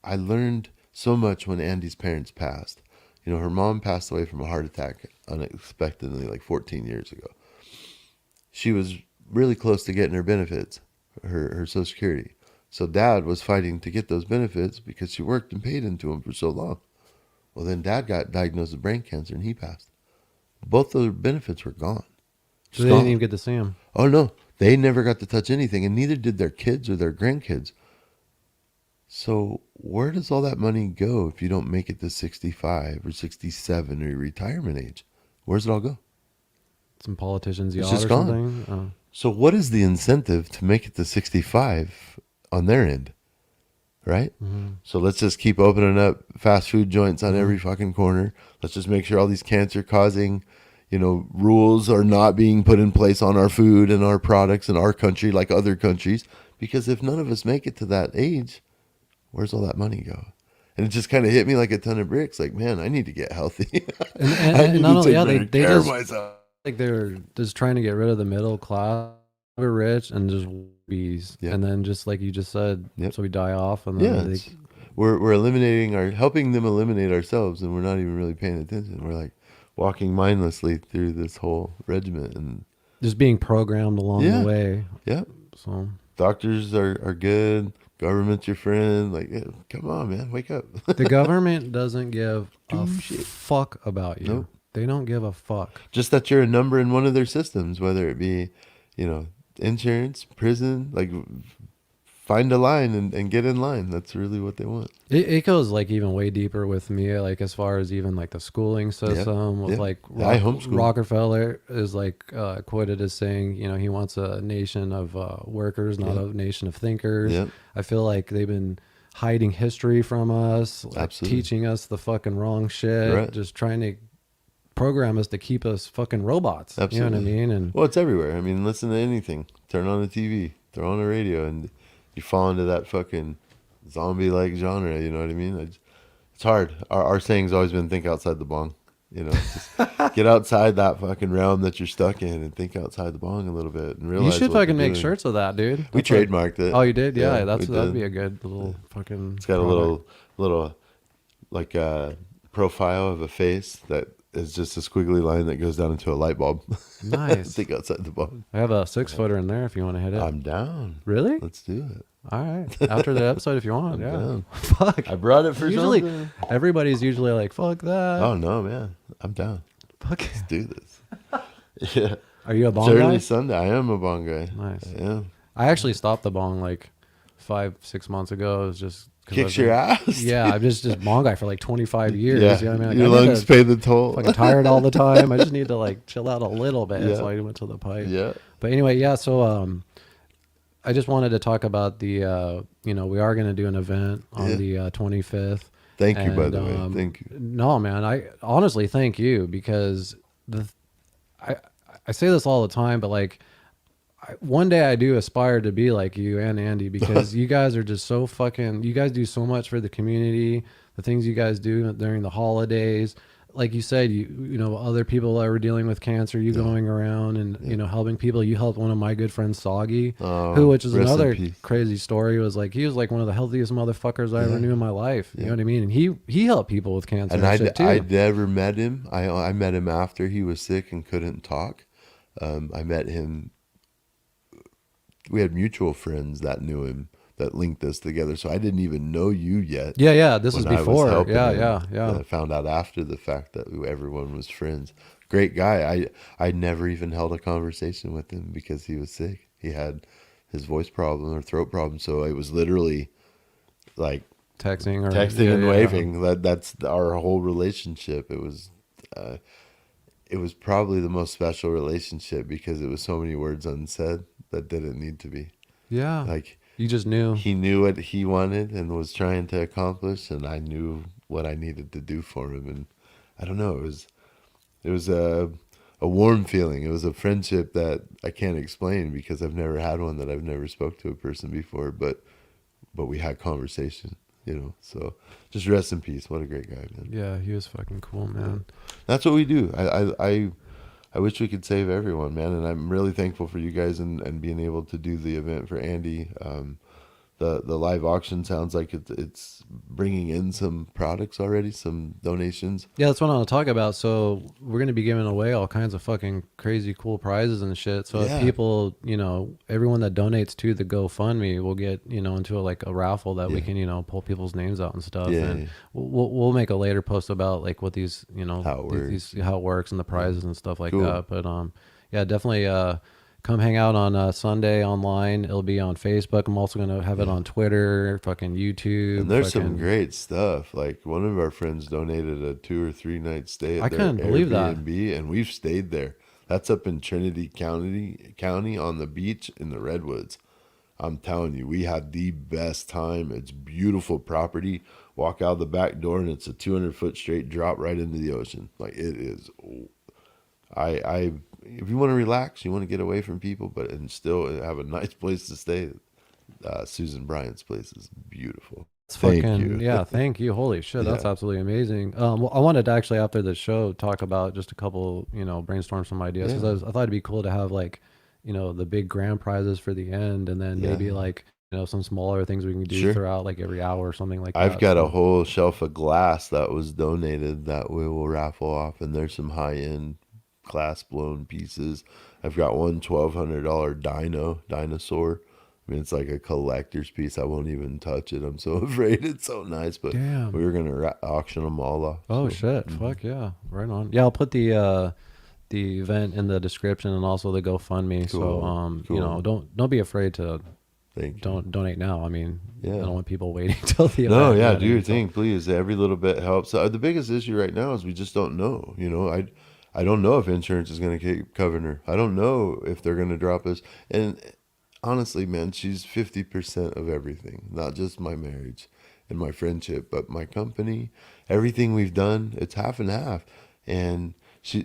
I learned so much when Andi's parents passed. You know, her mom passed away from a heart attack unexpectedly, like 14 years ago. She was really close to getting her benefits, her Social Security. So Dad was fighting to get those benefits because she worked and paid into them for so long. Well, then Dad got diagnosed with brain cancer and he passed. Both those benefits were gone. So they didn't even get to see him. Oh, no. They never got to touch anything, and neither did their kids or their grandkids. So where does all that money go if you don't make it to 65 or 67 or your retirement age? Where's it all go? Some politicians It's yacht just or gone. something. Oh. So what is the incentive to make it to 65 on their end? Right? Mm-hmm. So let's just keep opening up fast food joints on every fucking corner. Let's just make sure all these cancer causing, rules are not being put in place on our food and our products in our country like other countries. Because if none of us make it to that age, where's all that money go? And it just kind of hit me like a ton of bricks. Like, man, I need to get healthy. And not only, they care of just, myself. like they're just trying to get rid of the middle class. We're rich and just bees, and then just like you just said, so we die off, and then we're eliminating helping them eliminate ourselves, and we're not even really paying attention. We're like walking mindlessly through this whole regiment and just being programmed along the way. Yeah. So doctors are good. Government's your friend. Like, come on, man, wake up. The government doesn't give a fuck about you. Nope. They don't give a fuck. Just that you're a number in one of their systems, whether it be, insurance, prison, like find a line and get in line. That's really what they want. It goes like even way deeper with me, like as far as even like the schooling system with like Rockefeller is like quoted as saying, he wants a nation of workers, not a nation of thinkers. Yep. I feel like they've been hiding history from us, like teaching us the fucking wrong shit, just trying to program us to keep us fucking robots. Absolutely. You know what I mean? And it's everywhere. I mean, listen to anything. Turn on the TV, throw on the radio, and you fall into that fucking zombie-like genre. You know what I mean? It's hard. Our saying's always been think outside the bong. Just get outside that fucking realm that you're stuck in and think outside the bong a little bit and realize. You should fucking make shirts of that, dude. We trademarked it. Oh, you did? Yeah, that'd be a good little fucking. It's got a little like profile of a face that is just a squiggly line that goes down into a light bulb. Nice. Think outside the box. I have a 6-footer in there if you want to hit it. I'm down. Really? Let's do it. All right. After the episode, if you want. I'm yeah. down. Fuck. I brought it for something. Everybody's usually like, fuck that. Oh, no, man. I'm down. Fuck. Let's do this. Yeah. Are you a bong guy? guy? Sunday. I am a bong guy. Nice. Yeah. I actually stopped the bong like 5-6 months ago. It was just kicks your ass. Yeah, I'm just bong guy for like 25 years. Yeah, you know what I mean? Like, your lungs pay the toll. Fucking tired all the time. I just need to like chill out a little bit. Yeah. So I went to the pipe. Yeah. But anyway, yeah. So I just wanted to talk about the we are going to do an event on the 25th. Thank you, by the way. Thank you. No, man. I honestly thank you because I say this all the time, but like. One day I do aspire to be like you and Andi because you guys are just so fucking, you guys do so much for the community, the things you guys do during the holidays. like you said, you know, other people that were dealing with cancer, you going around and, you know, helping people. You helped one of my good friends, Soggy, who, which is rest in another peace. crazy story, was like, he was like one of the healthiest motherfuckers I ever knew in my life. You know what I mean? And he helped people with cancer and shit too. I never met him. I met him after he was sick and couldn't talk. I met him. We had mutual friends that knew him that linked us together. So I didn't even know you yet. Yeah. This is when I was before. helping him. Yeah. I found out after the fact that everyone was friends. Great guy. I never even held a conversation with him because he was sick. He had his voice problem or throat problem. So it was literally like Texting and waving. That's our whole relationship. It was probably the most special relationship because it was so many words unsaid that didn't need to be. Yeah. Like, you just knew. he knew what he wanted and was trying to accomplish, and I knew what I needed to do for him. And I don't know, it was a warm feeling. It was a friendship that I can't explain because I've never had one that I've never spoke to a person before, but we had conversation, you know. So just rest in peace. What a great guy, man. Yeah, he was fucking cool, man. That's what we do. I wish we could save everyone, man, and I'm really thankful for you guys and being able to do the event for Andi. The live auction sounds like it's bringing in some products already, some donations. Yeah, that's what I want to talk about. So we're going to be giving away all kinds of fucking crazy cool prizes and shit. So if people, you know, everyone that donates to the GoFundMe will get, you know, into a raffle that we can, you know, pull people's names out and stuff. And we'll make a later post about like what these, you know, how it works and the prizes and stuff like that. But yeah, definitely come hang out on Sunday online. It'll be on Facebook. I'm also going to have it on Twitter, fucking YouTube. And there's some great stuff. Like one of our friends donated a 2 or 3 night stay at their Airbnb, and we've stayed there. That's up in Trinity County on the beach in the Redwoods. I'm telling you, we had the best time. It's beautiful property. Walk out the back door and it's a 200-foot straight drop right into the ocean. Like it is. If you want to relax, you want to get away from people, and still have a nice place to stay, Susan Bryant's place is beautiful. Thank you. Yeah, thank you. Holy shit, that's absolutely amazing. Well, I wanted to actually, after the show, talk about just a couple, you know, brainstorm some ideas, because I thought it'd be cool to have like, you know, the big grand prizes for the end, and then maybe like, you know, some smaller things we can do throughout like every hour or something like that. I've got a whole shelf of glass that was donated that we will raffle off, and there's some high-end glass blown pieces. I've got one $1,200 dinosaur. I mean, it's like a collector's piece. I won't even touch it. I'm so afraid. It's so nice, but we were gonna auction them all off. Oh shit! Fuck yeah! Right on. Yeah, I'll put the event in the description and also the GoFundMe. So you know, don't be afraid to donate now. I mean, I don't want people waiting till the event. No, do your thing, please. Every little bit helps. The biggest issue right now is we just don't know. You know, I don't know if insurance is going to keep covering her. I don't know if they're going to drop us. And honestly, man, she's 50% of everything, not just my marriage and my friendship, but my company, everything we've done. It's half and half. And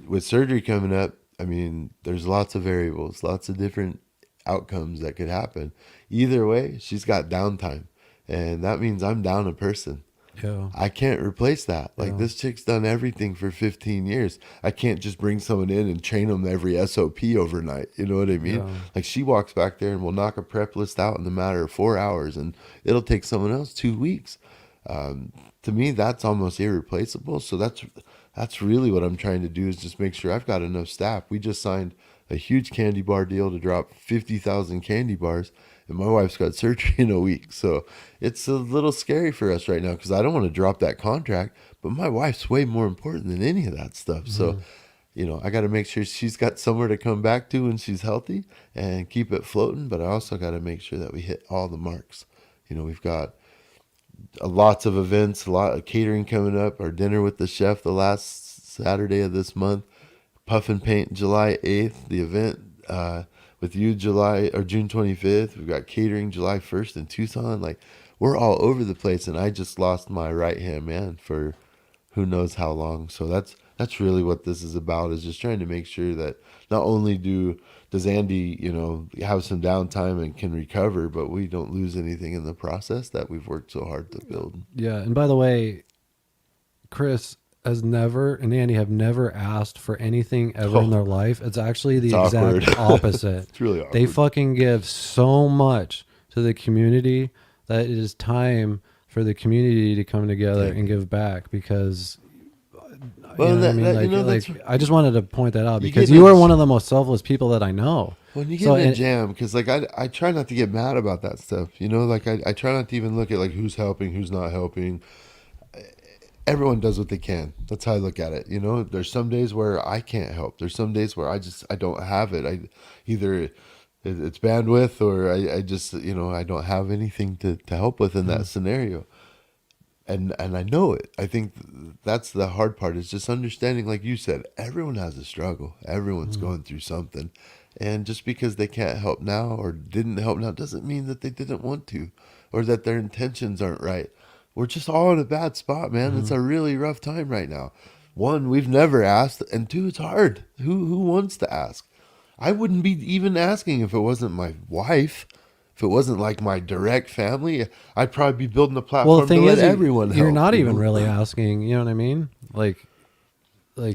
with surgery coming up, I mean, there's lots of variables, lots of different outcomes that could happen. Either way, she's got downtime. And that means I'm down a person. Yeah. I can't replace that. Like this chick's done everything for 15 years. I can't just bring someone in and train them every SOP overnight. You know what I mean? Yeah. Like she walks back there and will knock a prep list out in a matter of 4 hours, and it'll take someone else 2 weeks. To me, that's almost irreplaceable. So that's really what I'm trying to do, is just make sure I've got enough staff. We just signed a huge candy bar deal to drop 50,000 candy bars. And my wife's got surgery in a week. So it's a little scary for us right now because I don't want to drop that contract. But my wife's way more important than any of that stuff. So, you know, I got to make sure she's got somewhere to come back to when she's healthy and keep it floating. But I also got to make sure that we hit all the marks. You know, we've got lots of events, a lot of catering coming up. Our dinner with the chef the last Saturday of this month. Puff and Paint July 8th. The event with you June 25th. We've got catering July 1st in Tucson. Like, we're all over the place, and I just lost my right hand man for who knows how long. So that's really what this is about, is just trying to make sure that not only does Andi, you know, have some downtime and can recover, but we don't lose anything in the process that we've worked so hard to build. Yeah, and by the way, Chris, has never and Andy have never asked for anything ever in their life. It's actually the It's exact awkward. opposite. It's really awkward. They fucking give so much to the community that it is time for the community to come together and give back because Well, you know what I mean? Like, that's I just wanted to point that out You because get you in are a- one of the most selfless people that I know. when you get So, in a and- jam, because like I try not to get mad about that stuff. You know, like I try not to even look at like who's helping, who's not helping. Everyone does what they can. That's how I look at it. You know, there's some days where I can't help. There's some days where I don't have it. Either it's bandwidth or I just, you know, I don't have anything to help with in that scenario. And I know it. I think that's the hard part is just understanding, like you said, everyone has a struggle. Everyone's going through something. And just because they can't help now or didn't help now doesn't mean that they didn't want to or that their intentions aren't right. We're just all in a bad spot, man. It's a really rough time right now. One, we've never asked, and two, it's hard. Who wants to ask? I wouldn't be even asking if it wasn't my wife. If it wasn't like my direct family, I'd probably be building a platform well, the thing to let is, everyone help. you're not you even know? really asking. You know what I mean? Like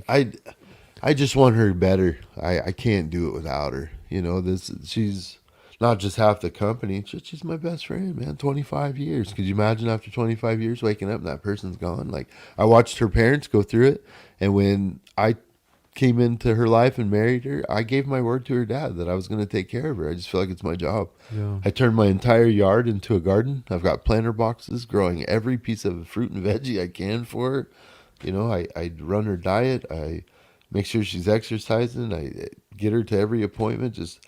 I just want her better. I can't do it without her. You know, she's not just half the company. She's my best friend, man. 25 years. Could you imagine after 25 years waking up and that person's gone? Like I watched her parents go through it, and when I came into her life and married her, I gave my word to her dad that I was going to take care of her. I just feel like it's my job. Yeah. I turned my entire yard into a garden. I've got planter boxes growing every piece of fruit and veggie I can for her. You know, I run her diet. I make sure she's exercising. I get her to every appointment. Just,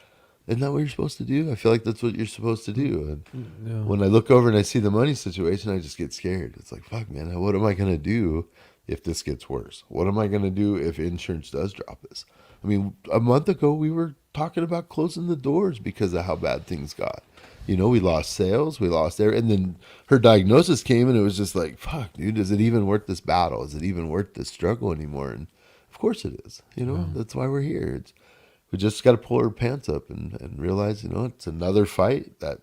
isn't that what you're supposed to do? I feel like that's what you're supposed to do. And when I look over and I see the money situation, I just get scared. It's like, fuck, man, what am I going to do if this gets worse? What am I going to do if insurance does drop us? I mean, a month ago, we were talking about closing the doors because of how bad things got. You know, we lost sales, we lost air, and then her diagnosis came, and it was just like, fuck, dude, is it even worth this battle? Is it even worth this struggle anymore? And of course it is. You know, that's why we're here. We just got to pull our pants up and realize, you know, it's another fight that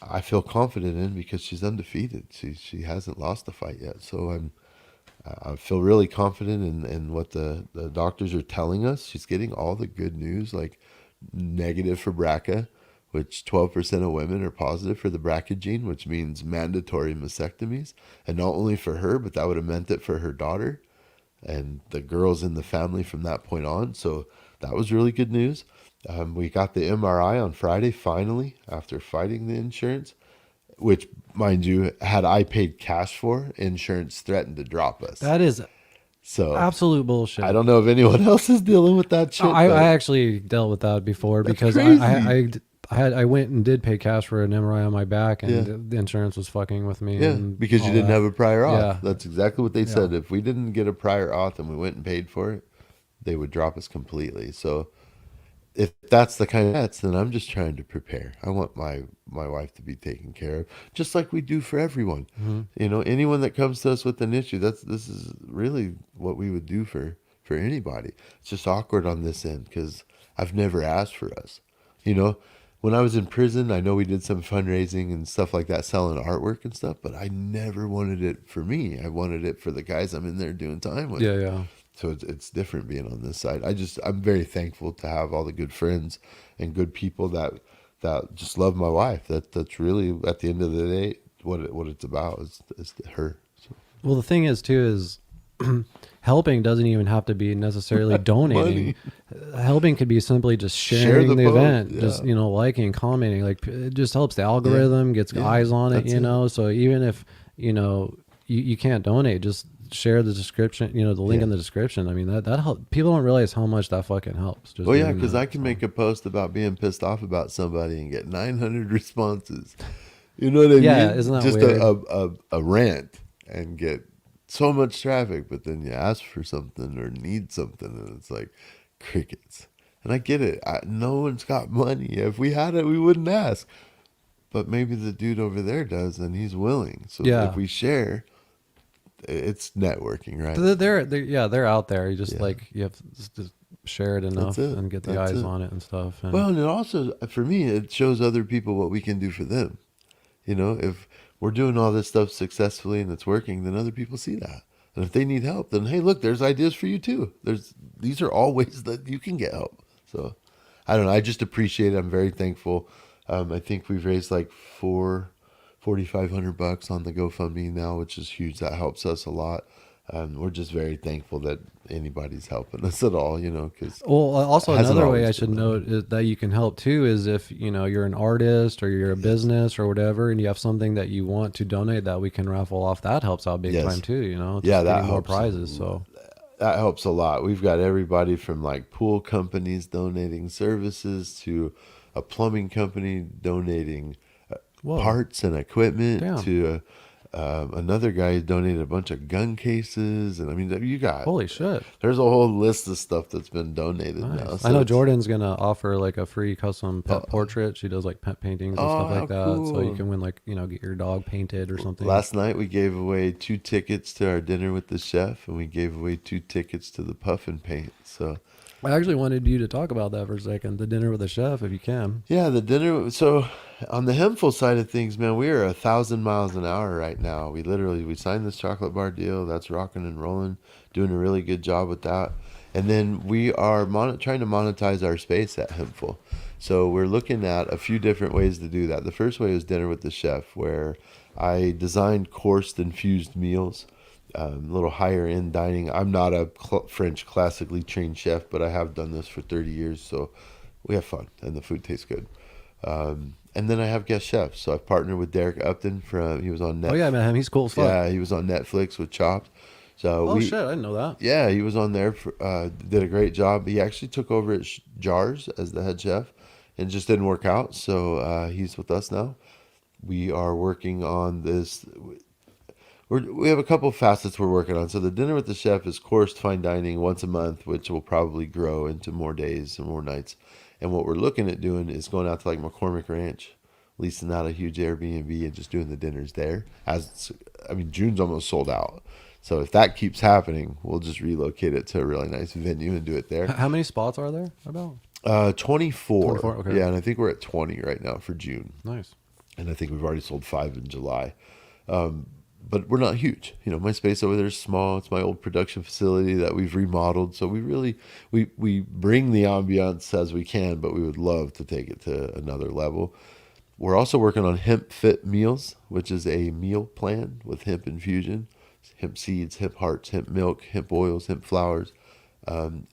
I feel confident in because she's undefeated. She hasn't lost the fight yet. So I feel really confident in what the doctors are telling us. She's getting all the good news, like negative for BRCA, which 12% of women are positive for the BRCA gene, which means mandatory mastectomies. And not only for her, but that would have meant it for her daughter and the girls in the family from that point on. So that was really good news. We got the MRI on Friday, finally, after fighting the insurance, which, mind you, had I paid cash for, insurance threatened to drop us. that is So absolute bullshit. I don't know if anyone else is dealing with that shit. I actually dealt with that before because I went and did pay cash for an MRI on my back, and the insurance was fucking with me. Yeah, and because you all didn't that. have a prior auth. Yeah. That's exactly what they said. If we didn't get a prior auth and we went and paid for it, they would drop us completely. So if that's the kind of that's, then I'm just trying to prepare. I want my wife to be taken care of, just like we do for everyone. You know, anyone that comes to us with an issue, this is really what we would do for anybody. It's just awkward on this end because I've never asked for us. You know, when I was in prison, I know we did some fundraising and stuff like that, selling artwork and stuff, but I never wanted it for me. I wanted it for the guys I'm in there doing time with. Yeah. So it's different being on this side. I'm very thankful to have all the good friends and good people that just love my wife. That's really, at the end of the day, what it's about is her. So. Well, the thing is too is helping doesn't even have to be necessarily donating. Helping could be simply just sharing the post, event, yeah. just liking, commenting. Like it just helps the algorithm, gets eyes on it. So even if you can't donate, just share the description, the link in the description. I mean, that help. People don't realize how much that fucking helps. Just because I can make a post about being pissed off about somebody and get 900 responses. You know what I mean? Yeah, isn't that just weird? a rant and get so much traffic, but then you ask for something or need something, and it's like crickets. And I get it. No one's got money. If we had it, we wouldn't ask. But maybe the dude over there does, and he's willing. So if we share, it's networking, right? They're out there. You just you have to share it enough and get the eyes on it and stuff. And well, and it also, for me, it shows other people what we can do for them. You know, if we're doing all this stuff successfully and it's working, then other people see that. And if they need help, then hey, look, there's ideas for you too. These are all ways that you can get help. So I don't know. I just appreciate it. I'm very thankful. I think we've raised like $4,500 on the GoFundMe now, which is huge. That helps us a lot. We're just very thankful that anybody's helping us at all, because Well, also another way I should note is that you can help too is if, you're an artist or you're a business or whatever, and you have something that you want to donate that we can raffle off. That helps out big time too, Just that getting more helps. prizes. So that helps a lot. We've got everybody from like pool companies donating services to a plumbing company donating parts and equipment to another guy donated a bunch of gun cases, and I mean, you got holy shit. There's a whole list of stuff that's been donated now. So I know Jordan's gonna offer like a free custom pet portrait. She does like pet paintings and stuff like that. Cool. So you can win like get your dog painted or something. Last night we gave away 2 tickets to our dinner with the chef, and we gave away 2 tickets to the puff and paint. So I actually wanted you to talk about that for a second. The dinner with the chef, if you can. Yeah, the dinner. So on the Hempful side of things, man, we are 1,000 miles an hour right now. We signed this chocolate bar deal. That's rocking and rolling, doing a really good job with that. And then we are trying to monetize our space at Hempful. So we're looking at a few different ways to do that. The first way is dinner with the chef, where I designed coursed infused meals. A little higher end dining. I'm not a French classically trained chef, but I have done this for 30 years, so we have fun and the food tastes good. And then I have guest chefs. So I've partnered with Derek Upton he was on Netflix. Oh yeah, I met him. He's cool as fuck. Yeah, he was on Netflix with Chopped. So shit, I didn't know that. Yeah, he was on there. Did a great job. He actually took over at Jars as the head chef, and just didn't work out. So he's with us now. We are working on this. We have a couple of facets we're working on. So the dinner with the chef is coursed fine dining once a month, which will probably grow into more days and more nights. And what we're looking at doing is going out to like McCormick Ranch, leasing out a huge Airbnb and just doing the dinners there. June's almost sold out. So if that keeps happening, we'll just relocate it to a really nice venue and do it there. How many spots are there about? 24. 24, okay. Yeah, and I think we're at 20 right now for June. Nice. And I think we've already sold 5 in July. But we're not huge. My space over there is small. It's my old production facility that we've remodeled. So we bring the ambiance as we can, but we would love to take it to another level. We're also working on Hemp Fit Meals, which is a meal plan with hemp infusion, hemp seeds, hemp hearts, hemp milk, hemp oils, hemp flowers,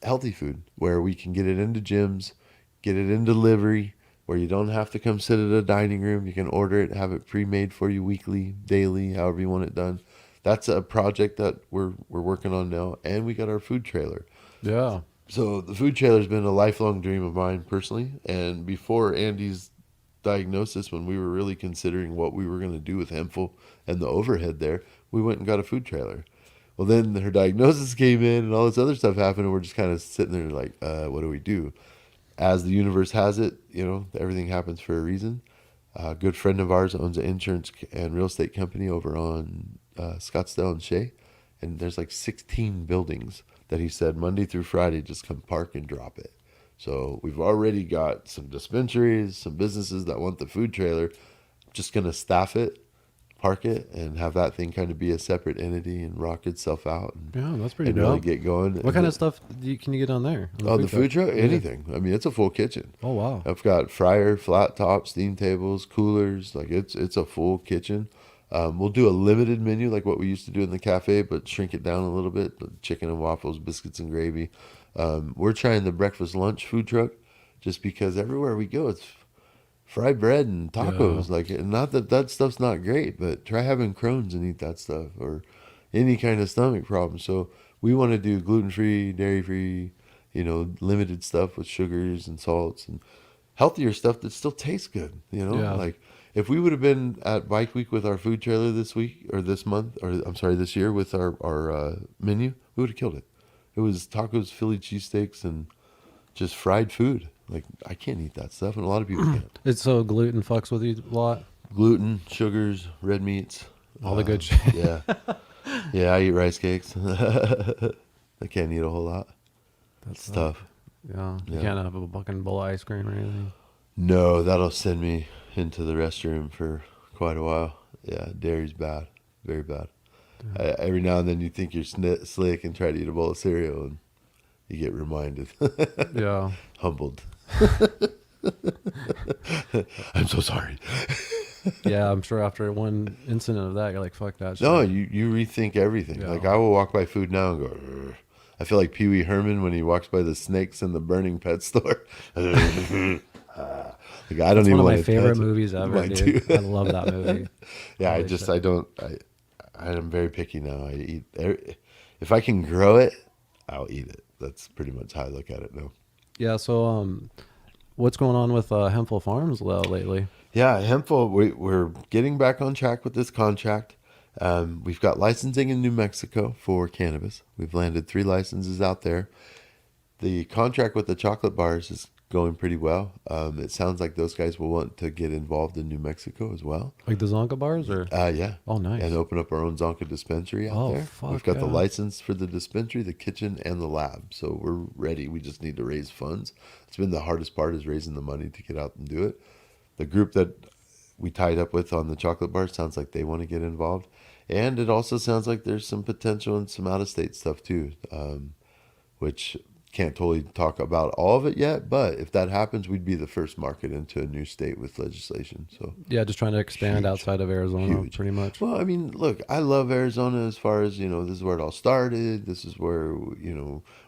healthy food where we can get it into gyms, get it in delivery, where you don't have to come sit at a dining room. You can order it, have it pre-made for you weekly, daily, however you want it done. That's a project that we're working on now. And we got our food trailer. Yeah. So the food trailer has been a lifelong dream of mine personally. And before Andy's diagnosis, when we were really considering what we were going to do with Hempful and the overhead there, we went and got a food trailer. Well, then her diagnosis came in and all this other stuff happened. And we're just kind of sitting there like, what do we do? As the universe has it, everything happens for a reason. A good friend of ours owns an insurance and real estate company over on Scottsdale and Shea. And there's like 16 buildings that he said Monday through Friday, just come park and drop it. So we've already got some dispensaries, some businesses that want the food trailer. Just going to staff it, park it, and have that thing kind of be a separate entity and rock itself out. Yeah, that's pretty dope. Really get going. What kind of stuff can you get on there? The food truck? Anything. I mean, it's a full kitchen. Oh, wow. I've got fryer, flat top, steam tables, coolers. Like it's a full kitchen. We'll do a limited menu like what we used to do in the cafe, but shrink it down a little bit. Chicken and waffles, biscuits and gravy. We're trying the breakfast lunch food truck just because everywhere we go, it's fried bread and tacos. Yeah. Like, not that stuff's not great, but try having Crohn's and eat that stuff or any kind of stomach problem. So we want to do gluten-free, dairy-free, limited stuff with sugars and salts and healthier stuff that still tastes good. Yeah. Like if we would have been at Bike Week with our food trailer this week or this month, or I'm sorry, this year with our menu, we would have killed it. It was tacos, Philly cheesesteaks, and just fried food. Like, I can't eat that stuff, and a lot of people can't. It's so gluten fucks with you a lot? Gluten, sugars, red meats. All the good shit. Yeah. Yeah, I eat rice cakes. I can't eat a whole lot. That's tough. Yeah. You can't have a fucking bowl of ice cream or anything? No, that'll send me into the restroom for quite a while. Yeah, dairy's bad. Very bad. Every now and then you think you're slick and try to eat a bowl of cereal, and you get reminded. Yeah. Humbled. I'm so sorry. Yeah, I'm sure after one incident of that, you're like, fuck that shit. No, you rethink everything. Yeah. Like, I will walk by food now and go, "Ugh." I feel like Pee Wee Herman when he walks by the snakes in the burning pet store. Like, I don't It's even one of want my to favorite touch it. movies ever, Mine dude. too. I love that movie. Yeah, Holy shit. I'm very picky now. I eat, if I can grow it, I'll eat it. That's pretty much how I look at it now. Yeah, so what's going on with Hempful Farms lately? Yeah, Hempful, we're getting back on track with this contract. We've got licensing in New Mexico for cannabis. We've landed 3 licenses out there. The contract with the chocolate bars is going pretty well. It sounds like those guys will want to get involved in New Mexico as well. Like the Zonka bars, or? Yeah. Oh, nice. And open up our own Zonka dispensary out there. Fuck We've got the yeah. license for the dispensary, the kitchen, and the lab. So we're ready. We just need to raise funds. It's been the hardest part, is raising the money to get out and do it. The group that we tied up with on the chocolate bar sounds like they want to get involved. And it also sounds like there's some potential in some out-of-state stuff too, which can't totally talk about all of it yet. But if that happens, we'd be the first market into a new state with legislation. So Yeah, just trying to expand Huge. outside of Arizona, Huge. pretty much. Well, I mean, look, I love Arizona as far as, this is where it all started. This is where,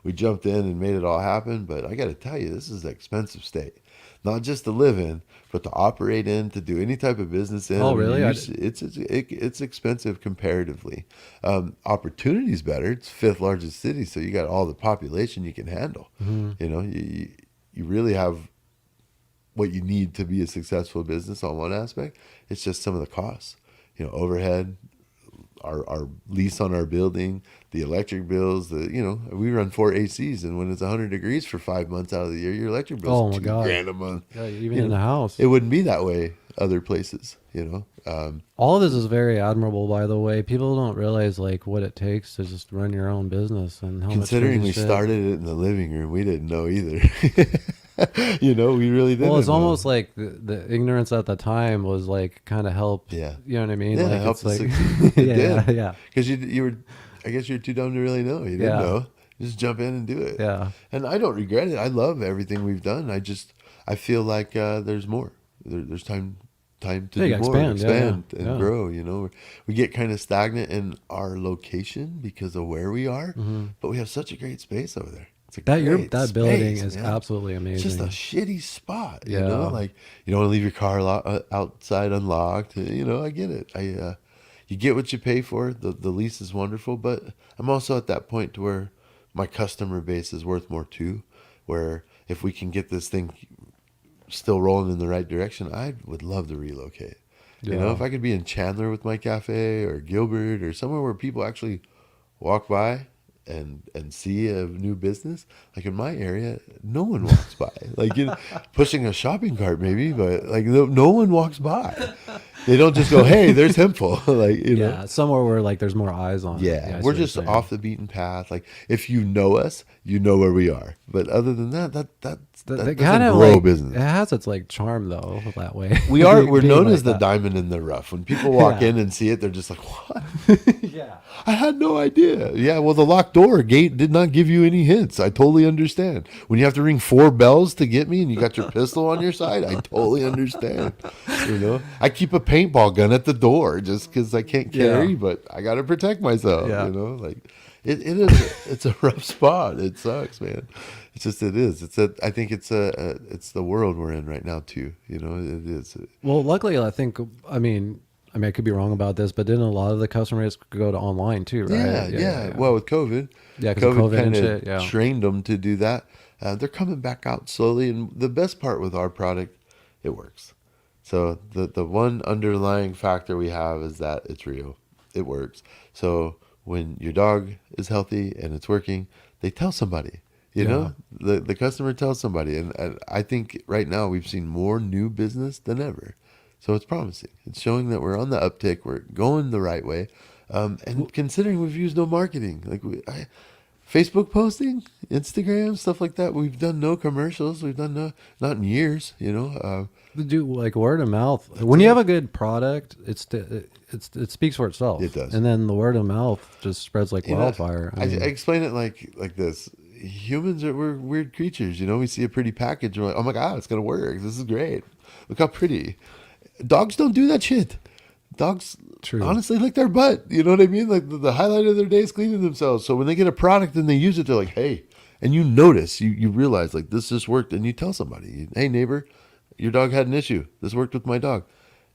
we jumped in and made it all happen. But I got to tell you, this is an expensive state. Not just to live in, but to operate in, to do any type of business in. Oh, really? It's expensive comparatively. Opportunity's better. It's 5th largest city, so you got all the population you can handle. Mm-hmm. You really have what you need to be a successful business on one aspect. It's just some of the costs. Overhead, our lease on our building, the electric bills, we run 4 ACs, and when it's 100 degrees for 5 months out of the year, your electric bill's $2,000 a month. Yeah, even in the house. It wouldn't be that way other places, All of this is very admirable, by the way. People don't realize like what it takes to just run your own business, and how considering much we shit. started it in the living room, we didn't know either. We really didn't. Well, it's know. almost like the ignorance at the time was like kind of help. Yeah. You know what I mean? Yeah, like, it helped us like, succeed. It yeah, did. yeah, Because you were, I guess you're too dumb to really know. You didn't Yeah. know. Just jump in and do it. yeah. And I don't regret it. I love everything we've done. I feel like there's more. There's time to Yeah, do you more, expand yeah. and grow. We get kind of stagnant in our location because of where we are, but we have such a great space over there. It's a great That building space, is man. absolutely It's amazing. just a shitty spot, Yeah. Like you don't want to leave your car outside unlocked. I get it. You get what you pay for. The lease is wonderful, but I'm also at that point to where my customer base is worth more too. Where if we can get this thing still rolling in the right direction, I would love to relocate. Yeah. If I could be in Chandler with my cafe, or Gilbert, or somewhere where people actually walk by and see a new business. Like in my area, no one walks by. Like pushing a shopping cart maybe, but like no one walks by. They don't just go, "Hey, there's Hempful." Yeah, somewhere where like there's more eyes on. Yeah, I see we're what you're just saying. off the beaten path. Like if you know us, you know where we are. But other than that That doesn't kind of grow like, business. It has its like charm though that way. We're Being known like as the that. diamond in the rough. When people walk Yeah. in and see it, they're just like, "What? Yeah. I had no idea." Yeah, well, the locked door gate did not give you any hints. I totally understand. When you have to ring 4 bells to get me and you got your pistol on your side, I totally understand. I keep a paintball gun at the door just because I can't carry, Yeah. but I got to protect myself. Yeah. Like it's a rough spot. It sucks, man. It's just it is. I think it's the world we're in right now too. It is. Well, luckily, I mean, I could be wrong about this, but didn't a lot of the customers go to online too, right? Yeah. Well, with COVID, Yeah, 'cause of COVID and kind of shit, yeah. trained them to do that. They're coming back out slowly, and the best part with our product, it works. So the one underlying factor we have is that it's real. It works. So when your dog is healthy and it's working, they tell somebody. The customer tells somebody, and I think right now we've seen more new business than ever. So it's promising. It's showing that we're on the uptick. We're going the right way. And considering we've used no marketing, like Facebook posting, Instagram, stuff like that, we've done no commercials. We've done not in years, Do like word of mouth. When you have a good product, it speaks for itself. It does. And then the word of mouth just spreads like wildfire. I explain it like this. Humans we're weird creatures. We see a pretty package. We're like, oh my God, it's going to work. This is great. Look how pretty. Dogs don't do that shit. Dogs honestly lick their butt. You know what I mean? Like the highlight of their day is cleaning themselves. So when they get a product and they use it, they're like, hey, and you notice, you realize like this just worked, and you tell somebody, hey neighbor, your dog had an issue. This worked with my dog.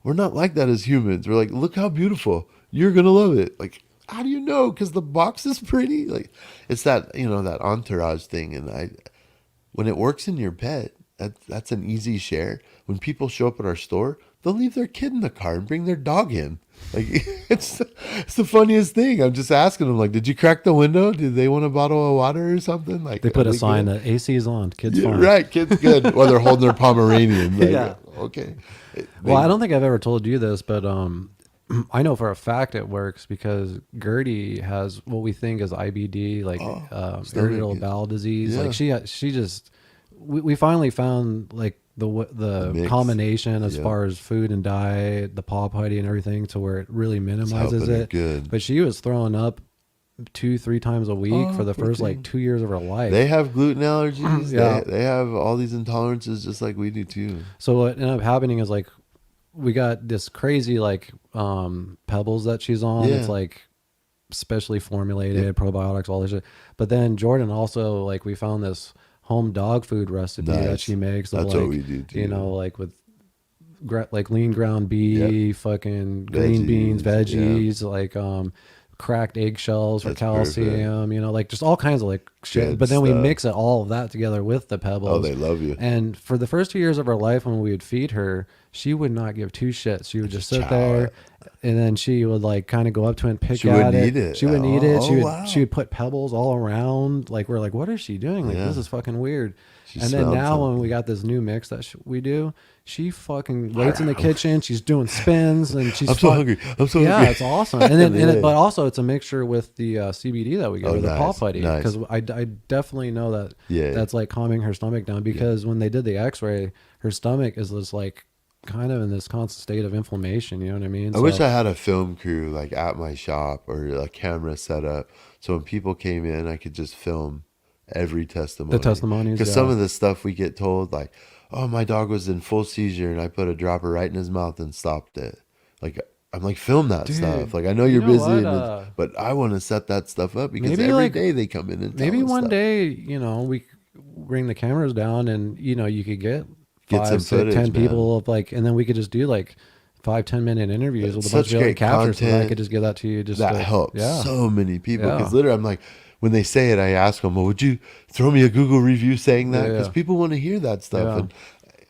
We're not like that as humans. We're like, look how beautiful. You're going to love it. Like, how do you know? Because the box is pretty. Like, it's that, that entourage thing. And when it works in your pet, that's an easy share. When people show up at our store, they'll leave their kid in the car and bring their dog in. Like, it's the funniest thing. I'm just asking them, like, did you crack the window? Did they want a bottle of water or something? Like, they put a sign that AC is on. Kids fine. Right, kids good. While they're holding their Pomeranian. Like, yeah. Okay. Well, I don't think I've ever told you this, but I know for a fact it works because Gertie has what we think is IBD, like irritable bowel disease. Yeah. Like she just, we finally found like the combination as far as food and diet, the paw putty and everything, to where it really minimizes it. Good. But she was throwing up 2-3 times a week for the first like 2 years of her life. They have gluten allergies. Yeah. They have all these intolerances just like we do too. So what ended up happening is like we got this crazy like pebbles that she's on. It's like specially formulated probiotics, all this shit. But then Jordan also, like, we found this home dog food recipe that she makes. That's like, what we do too. Like with like lean ground beef, fucking green beans, veggies, like cracked eggshells for calcium, like just all kinds of like shit. But then we mix all of that together with the pebbles. Oh, they love you. And for the first 2 years of her life, when we would feed her, she would not give two shits. She would just sit there, and then she would like kind of go up to it and pick at it. She wouldn't eat it. She would put pebbles all around. Like, we're like, what is she doing? Like, this is fucking weird. And then now when we got this new mix that we do, she fucking waits in the kitchen. She's doing spins, and she's so hungry. I'm so hungry. Yeah, it's awesome. And then, but also it's a mixture with the CBD that we get with the paw putty, because I definitely know that that's like calming her stomach down, because when they did the X-ray, her stomach is just like kind of in this constant state of inflammation. You know what I mean? I wish I had a film crew like at my shop, or a camera set up, so when people came in, I could just film every testimony. The testimonies, because some of the stuff we get told, like, oh, my dog was in full seizure and I put a dropper right in his mouth and stopped it. Like, I'm like, film that stuff. Like, I know you're busy, but I want to set that stuff up, because every day they come in and tell maybe us one stuff. Day, we bring the cameras down, and you could get 5, some 6, footage, 10 people of like, and then we could just do like 5-10 minute interviews with a bunch of great captures. So I could just give that to you. Just that helps so many people, because literally I'm like, when they say it, I ask them, well, would you throw me a Google review saying that? Because people want to hear that stuff. And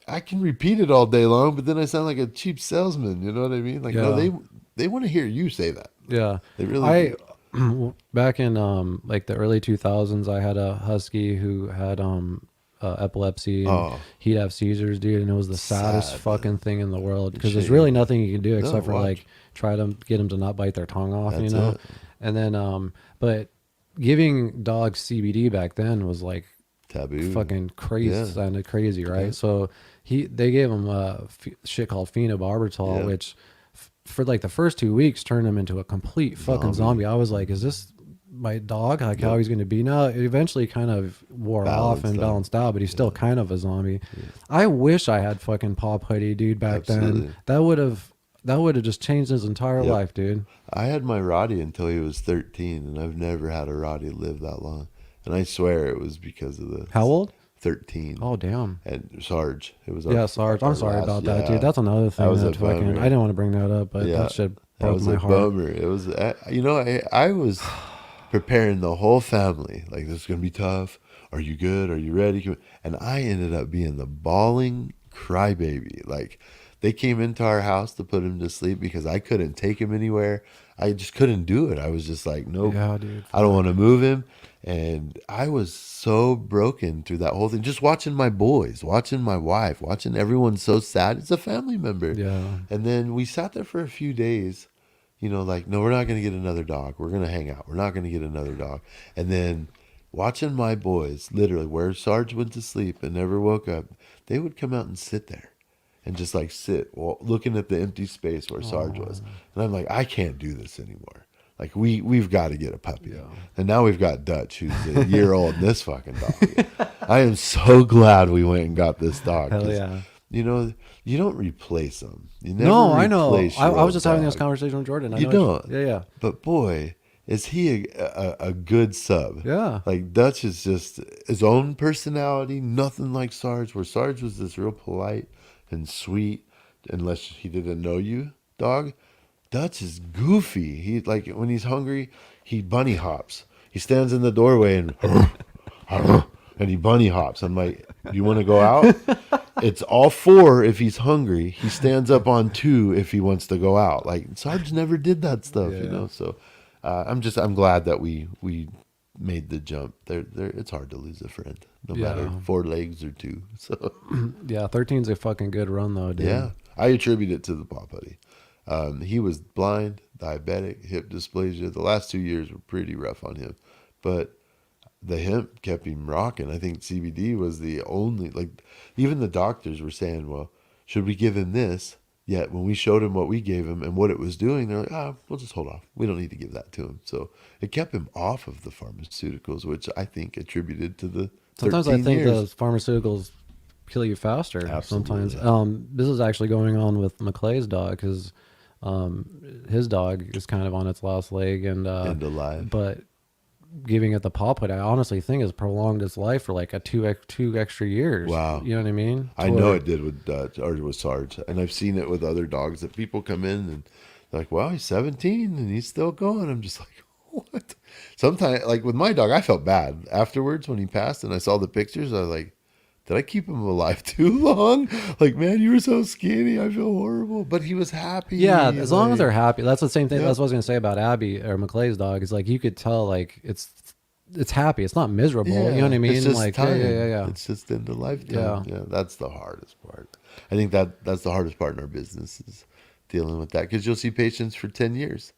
I can repeat it all day long, but then I sound like a cheap salesman. You know what I mean? Like, no, they want to hear you say that. Yeah. They really do. Back in like the early 2000s, I had a husky who had epilepsy. And he'd have seizures, dude. And it was the saddest fucking thing in the world, because there's really nothing you can do except for like try to get them to not bite their tongue off, It. And then, but giving dogs CBD back then was like taboo, fucking crazy, sounded crazy, right? Yeah. So they gave him shit called phenobarbital, which for like the first 2 weeks turned him into a complete fucking zombie. I was like, is this my dog? Like how he's going to be now? It eventually kind of wore off and balanced out, but he's still kind of a zombie. Yeah. I wish I had fucking paw putty, dude, back then. That would have just changed his entire life, dude. I had my Roddy until he was 13, and I've never had a Roddy live that long. And I swear it was because of the... How old? 13. Oh, damn. And Sarge. It was Sarge. I'm sorry about that, dude. That's another thing that fucking... I didn't want to bring that up, but that shit broke my heart. Bummer. It was... I was preparing the whole family. Like, this is going to be tough. Are you good? Are you ready? And I ended up being the bawling crybaby. Like... They came into our house to put him to sleep because I couldn't take him anywhere. I just couldn't do it. I was just like, nope, dude, I don't want to move him. And I was so broken through that whole thing. Just watching my boys, watching my wife, watching everyone so sad. It's a family member. Yeah. And then we sat there for a few days, like, no, we're not going to get another dog. We're going to hang out. We're not going to get another dog. And then watching my boys, literally where Sarge went to sleep and never woke up, they would come out and sit there. and just like sit looking at the empty space where Sarge was. And I'm like, I can't do this anymore. Like we've got to get a puppy. Yeah. And now we've got Dutch, who's a year old, and this fucking dog. I am so glad we went and got this dog. Hell yeah. You know, you don't replace them. You never No, I know. replace I your was just having dog. this conversation with Jordan. I You know don't. Yeah. But boy, is he a good sub. Yeah. Like Dutch is just his own personality, nothing like Sarge, where Sarge was this real polite and sweet, unless he didn't know you, dog. Dutch is goofy. He like when he's hungry, he bunny hops. He stands in the doorway and and he bunny hops. I'm like, do you want to go out? It's all four if he's hungry. He stands up on two if he wants to go out. Like Sarge never did that stuff, you know. So I'm glad that we made the jump. It's hard to lose a friend, no matter 4 legs or 2. So yeah, 13's a fucking good run though, dude. yeah, I attribute it to the Paw Putty. He was blind, diabetic, hip dysplasia. The last 2 years were pretty rough on him, but the hemp kept him rocking. I think CBD was the only, like, even the doctors were saying, well, should we give him this? Yet when we showed him what we gave him and what it was doing, they're like, we'll just hold off. We don't need to give that to him. So it kept him off of the pharmaceuticals, which I think attributed to the Sometimes I think those pharmaceuticals kill you faster. Absolutely. Sometimes. This is actually going on with McClay's dog because his dog is kind of on its last leg and end of life. But giving it the paw put, I honestly think has prolonged its life for like a two extra years. Wow. You know what I mean? I know it did with Dutch or with Sarge, and I've seen it with other dogs that people come in and they're like, wow, he's 17 and he's still going. I'm just like, what? Sometimes, like with my dog, I felt bad afterwards when he passed and I saw the pictures. I was like, did I keep him alive too long? Like, man, you were so skinny. I feel horrible. But he was happy. Yeah, as long as like- they're happy. That's the same thing. Yeah. That's what I was gonna say about Abby or McClay's dog. Is like you could tell like it's happy. It's not miserable. You know what I mean? It's just Like time. yeah. It's just in the lifetime. Yeah, that's the hardest part. I think that's the hardest part in our business is dealing with that because you'll see patients for 10 years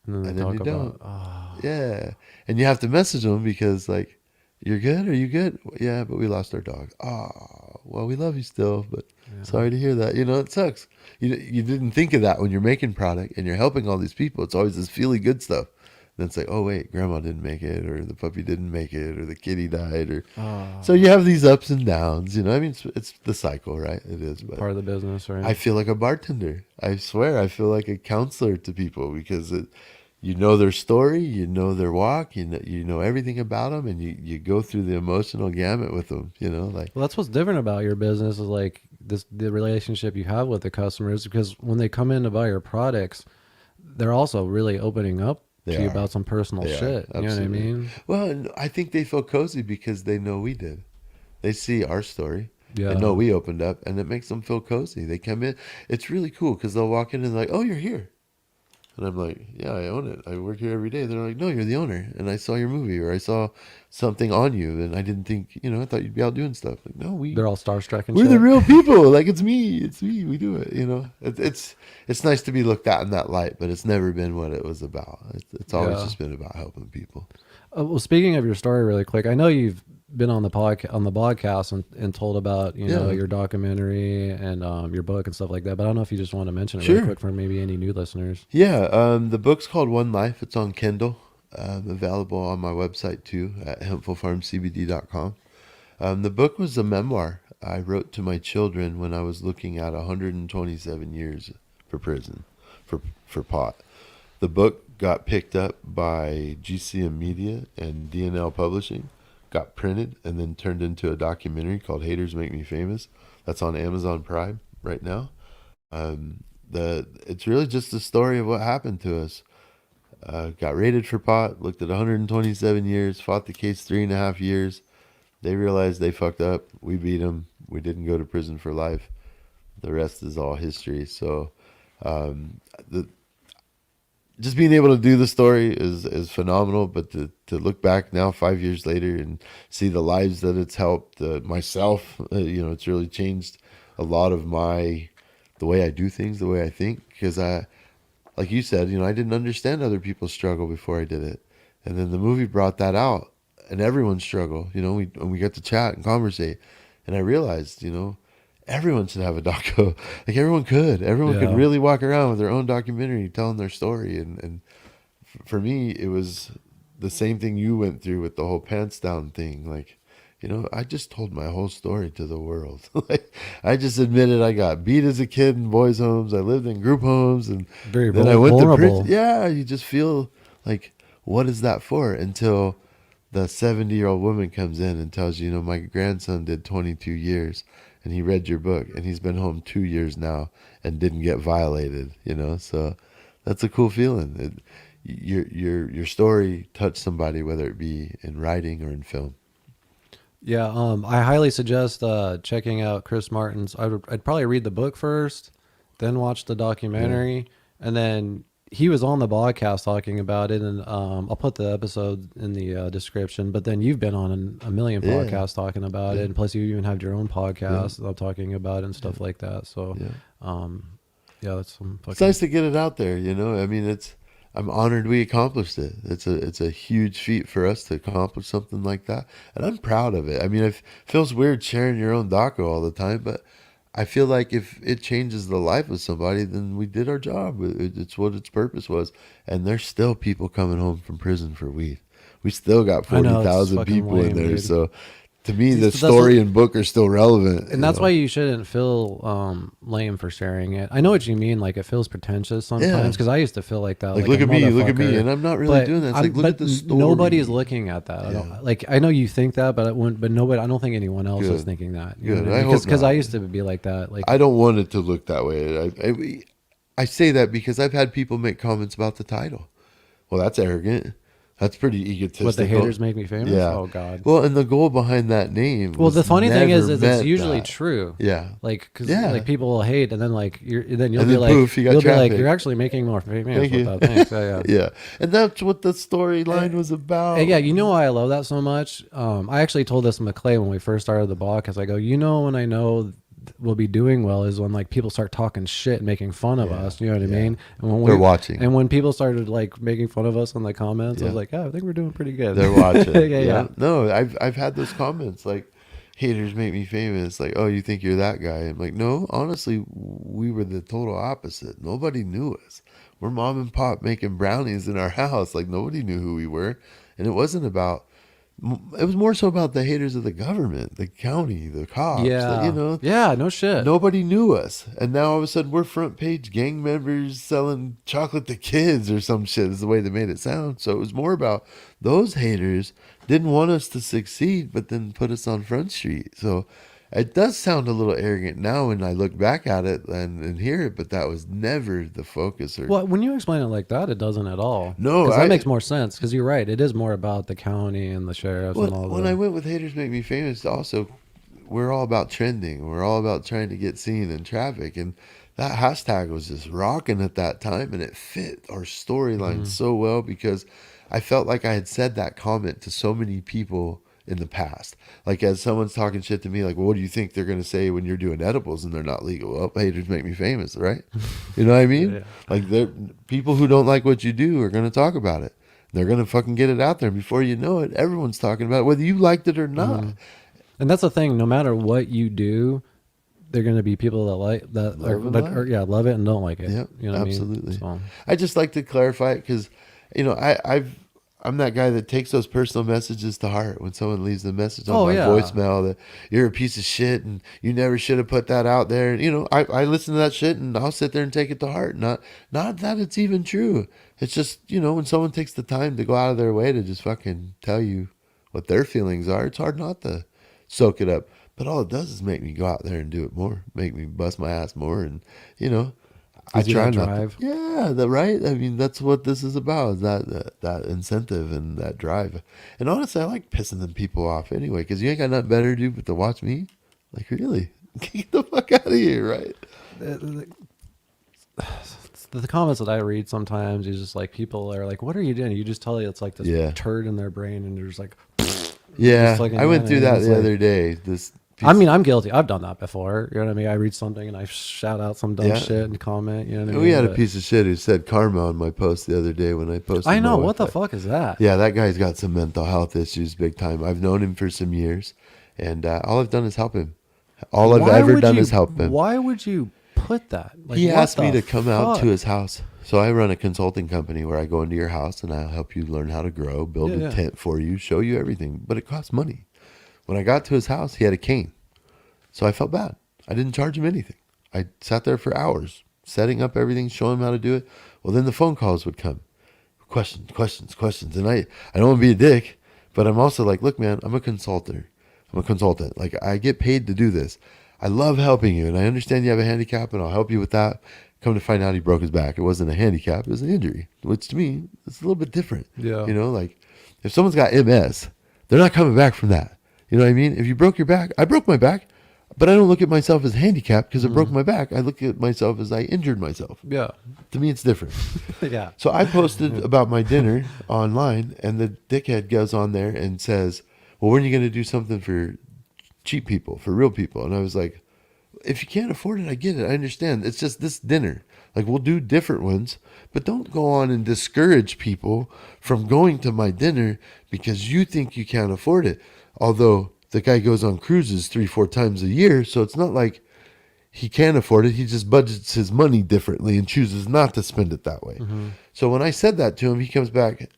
And and they then you talk don't. about, Yeah, and you have to message them because like, you're good? Are you good? Yeah, but we lost our dog. Oh, well, we love you still, but sorry to hear that. You know, it sucks. You didn't think of that when you're making product and you're helping all these people. It's always this feely good stuff. Then it's like, oh wait, grandma didn't make it, or the puppy didn't make it, or the kitty died, or so you have these ups and downs. You know, I mean, it's the cycle, right? It is, but part of the business, right? I feel like a bartender. I swear, I feel like a counselor to people because you know their story, you know their walk, you know everything about them, and you go through the emotional gamut with them. You know, like Well, that's what's different about your business is like the relationship you have with the customers because when they come in to buy your products, they're also really opening up to you about some personal shit. You know what I mean? Well, and I think they feel cozy because they know we did. They see our story. Yeah. They know we opened up, and it makes them feel cozy. They come in. It's really cool because they'll walk in and like, oh, you're here. And I'm like, yeah, I own it. I work here every day. They're like, no, you're the owner. And I saw your movie or I saw something on you. And I didn't think, I thought you'd be out doing stuff. Like, no, They're all starstruck and we're shit. the real people. Like, it's me. It's me. We do it. It's nice to be looked at in that light, but it's never been what it was about. It's always just been about helping people. Well, speaking of your story really quick, I know you've been on the Bogcast and told about, your documentary and your book and stuff like that, but I don't know if you just want to mention it really quick for maybe any new listeners. Yeah, the book's called One Life. It's on Kindle, available on my website too at hempfulfarmscbd.com. The book was a memoir I wrote to my children when I was looking at 127 years for prison for pot. The book got picked up by GCM Media and DNL Publishing, got printed, and then turned into a documentary called Haters Make Me Famous. That's on Amazon Prime right now. It's really just the story of what happened to us. Got raided for pot, looked at 127 years, fought the case 3.5 years. They realized they fucked up. We beat them. We didn't go to prison for life. The rest is all history. So just being able to do the story is phenomenal, but to look back now 5 years later and see the lives that it's helped myself, it's really changed a lot of the way I do things, the way I think, because like you said, I didn't understand other people's struggle before I did it. And then the movie brought that out and everyone's struggle, we got to chat and conversate. And I realized, everyone should have a doco. Like everyone could really walk around with their own documentary telling their story. And for me, it was the same thing you went through with the whole pants down thing. Like, you know, I just told my whole story to the world. Like, I just admitted I got beat as a kid in boys' homes. I lived in group homes, and Very then I went vulnerable. to prison. Yeah, you just feel like, what is that for? Until the 70-year-old woman comes in and tells you, you know, my grandson did 22 years, and he read your book, and he's been home 2 years now and didn't get violated. You know, so that's a cool feeling. Your story touched somebody, whether it be in writing or in film. Yeah, I highly suggest checking out Chris Martin's. I'd probably read the book first, then watch the documentary, and then he was on the Bogcast talking about it, and I'll put the episode in the description. But then you've been on a million podcasts talking about it, and plus you even have your own podcast talking about it and stuff like that. So, that's some. It's nice to get it out there, you know. I mean, I'm honored we accomplished it. It's a huge feat for us to accomplish something like that, and I'm proud of it. I mean, it feels weird sharing your own doco all the time, but I feel like if it changes the life of somebody, then we did our job. It's what its purpose was, and there's still people coming home from prison for weed. We still got 40,000 people in there, dude. So. To me, the story and book are still relevant. And that's why you shouldn't feel lame for sharing it. I know what you mean. Like, it feels pretentious sometimes, because I used to feel like that. Like look at me, and I'm not really doing that. It's like, look at the story. Nobody's looking at that. I know you think that, but nobody. I don't think anyone else is thinking that. You know what I mean? Because I used to be like that. Like, I don't want it to look that way. I say that because I've had people make comments about the title. Well, that's arrogant. That's pretty egotistical. What, the haters make me famous? Yeah. Oh, God. Well, and the goal behind that name. Well, the funny thing is it's usually true. Yeah. Like, because like people will hate, and then like you'll be like, poof, you'll be like, you're actually making more famous with that. Thanks. Yeah. And that's what the storyline was about. Yeah. You know why I love that so much? I actually told this to McClay when we first started the blog, because I go, you know, when I know we'll be doing well is when like people start talking shit and making fun of us. You know what I mean? And when they're watching, and when people started like making fun of us in the comments, I was like, I think we're doing pretty good. They're watching. yeah. No, I've had those comments like, haters make me famous. Like, oh, you think you're that guy? I'm like, no, honestly, we were the total opposite. Nobody knew us. We're mom and pop making brownies in our house. Like, nobody knew who we were, and it wasn't about. It was more so about the haters of the government, the county, the cops. Yeah. You know? Yeah, no shit. Nobody knew us. And now all of a sudden we're front page gang members selling chocolate to kids or some shit is the way they made it sound. So it was more about those haters didn't want us to succeed, but then put us on Front Street. So it does sound a little arrogant now when I look back at it and hear it, but that was never the focus. Well, when you explain it like that, it doesn't at all. No, that makes more sense, because you're right. It is more about the county and the sheriffs and all that. When I went with Haters Make Me Famous, also, we're all about trending. We're all about trying to get seen in traffic. And that hashtag was just rocking at that time, and it fit our storyline so well, because I felt like I had said that comment to so many people in the past. Like, as someone's talking shit to me, like, well, what do you think they're going to say when you're doing edibles and they're not legal? Well, haters make me famous, right? You know what I mean? Like, people who don't like what you do are going to talk about it. They're going to fucking get it out there. Before you know it, everyone's talking about it, whether you liked it or not. And that's the thing. No matter what you do, they're going to be people that love it and don't like it. Yeah, you know what absolutely. I mean? So. I just like to clarify it because, you know, I'm that guy that takes those personal messages to heart when someone leaves a message on my voicemail that you're a piece of shit and you never should have put that out there. And, you know, I listen to that shit and I'll sit there and take it to heart. Not that it's even true. It's just, you know, when someone takes the time to go out of their way to just fucking tell you what their feelings are, it's hard not to soak it up. But all it does is make me go out there and do it more, make me bust my ass more. And, you know, I try not drive. Right? I mean, that's what this is about, is that incentive and that drive. And honestly, I like pissing them people off anyway, because you ain't got nothing better to do but to watch me. Like, really? Get the fuck out of here, right? The comments that I read sometimes is just like, people are like, what are you doing? You just tell you it's like this turd in their brain, and they're just like, I went through that the other day. I mean, I'm guilty. I've done that before. You know what I mean? I read something and I shout out some dumb shit and comment. You know what I mean? We had a piece of shit who said karma on my post the other day when I posted. I know. What the fuck is that? Yeah, that guy's got some mental health issues big time. I've known him for some years, and all I've done is help him. All I've Why ever would done you- is help him. Why would you put that? Like, He what asked me the to come out to fuck? his house. So I run a consulting company where I go into your house and I'll help you learn how to grow, build Yeah, a yeah. tent for you, show you everything. But it costs money. When I got to his house, he had a cane. So I felt bad. I didn't charge him anything. I sat there for hours, setting up everything, showing him how to do it. Well, then the phone calls would come. Questions. And I don't want to be a dick, but I'm also like, look, man, I'm a consultant. Like, I get paid to do this. I love helping you, and I understand you have a handicap, and I'll help you with that. Come to find out, he broke his back. It wasn't a handicap. It was an injury, which to me, it's a little bit different. Yeah. You know, like, if someone's got MS, they're not coming back from that. You know what I mean? If you broke your back, I broke my back, but I don't look at myself as handicapped because I broke my back. I look at myself as I injured myself. Yeah. To me, it's different. Yeah. So I posted about my dinner online, and the dickhead goes on there and says, well, when are you going to do something for cheap people, for real people? And I was like, if you can't afford it, I get it. I understand. It's just this dinner. Like, we'll do different ones, but don't go on and discourage people from going to my dinner because you think you can't afford it. Although the guy goes on cruises 3-4 times a year, so it's not like he can't afford it. He just budgets his money differently and chooses not to spend it that way. So when I said that to him, he comes back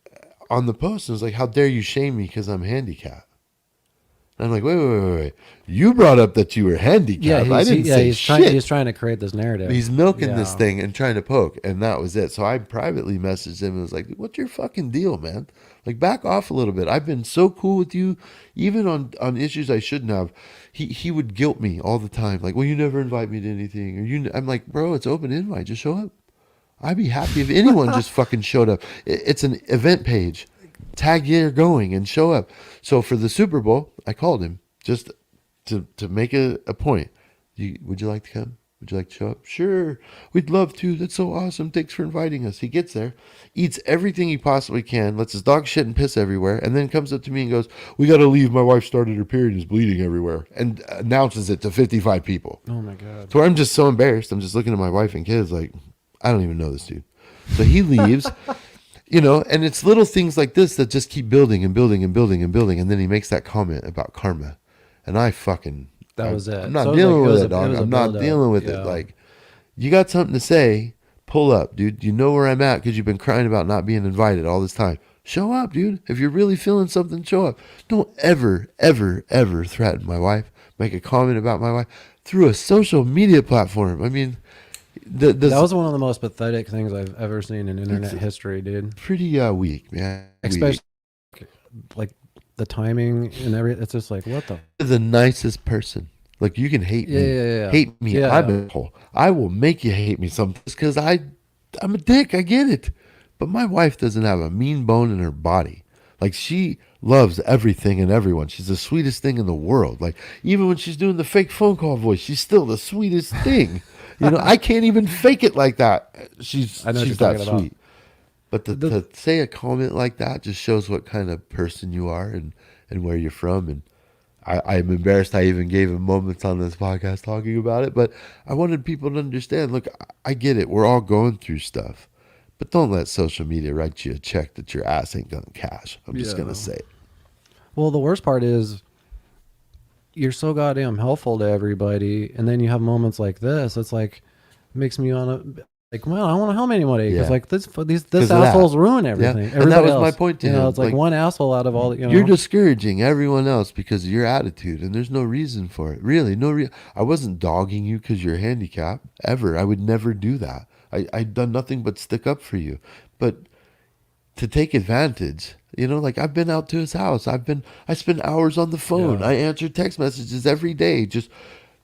on the post and was like, how dare you shame me because I'm handicapped? And I'm like, wait. You brought up that you were handicapped. I didn't say shit. He's trying to create this narrative. He's milking this thing and trying to poke, and that was it. So I privately messaged him and was like, what's your fucking deal, man? Like, back off a little bit. I've been so cool with you, even on issues I shouldn't have. He would guilt me all the time. Like, well, you never invite me to anything. I'm like, bro, it's open invite. Just show up. I'd be happy if anyone just fucking showed up. It's an event page. Tag you're going and show up. So for the Super Bowl, I called him just to make a point. Would you like to come? Would you like to show up? Sure, we'd love to. That's so awesome. Thanks for inviting us. He gets there, eats everything he possibly can, lets his dog shit and piss everywhere, and then comes up to me and goes, we got to leave. My wife started her period and is bleeding everywhere, and announces it to 55 people. Oh, my God. So I'm just so embarrassed. I'm just looking at my wife and kids like, I don't even know this dude. So he leaves. You know, and it's little things like this that just keep building and building and building and building. And then he makes that comment about karma. And that was it. I'm not So dealing like, with it, dog. I'm not dealing with it. Like, you got something to say, pull up, dude. You know where I'm at because you've been crying about not being invited all this time. Show up, dude. If you're really feeling something, show up. Don't ever, ever, ever threaten my wife, make a comment about my wife through a social media platform. I mean, that was one of the most pathetic things I've ever seen in internet history, dude. Pretty weak, man. Especially like the timing and everything. It's just like, what the nicest person. Like, you can hate me. Yeah. Hate me. Yeah. I'm a hole. I will make you hate me sometimes because I'm a dick. I get it. But my wife doesn't have a mean bone in her body. Like, she loves everything and everyone. She's the sweetest thing in the world. Like, even when she's doing the fake phone call voice, she's still the sweetest thing. You know, I can't even fake it like that. She's that sweet. But to say a comment like that just shows what kind of person you are and where you're from. And I'm embarrassed I even gave him moments on this podcast talking about it. But I wanted people to understand, look, I get it. We're all going through stuff. But don't let social media write you a check that your ass ain't going to cash. I'm just going to say it. Well, the worst part is you're so goddamn helpful to everybody, and then you have moments like this. It's like, makes me want to, like, well, I don't want to help anybody because like this assholes ruin everything. Yeah. And that was my point to him. It's like one asshole out of all. You're discouraging everyone else because of your attitude, and there's no reason for it. Really, I wasn't dogging you because you're handicapped ever. I would never do that. I've done nothing but stick up for you, but to take advantage. Like, I've been out to his house. I spend hours on the phone. I answer text messages every day. Just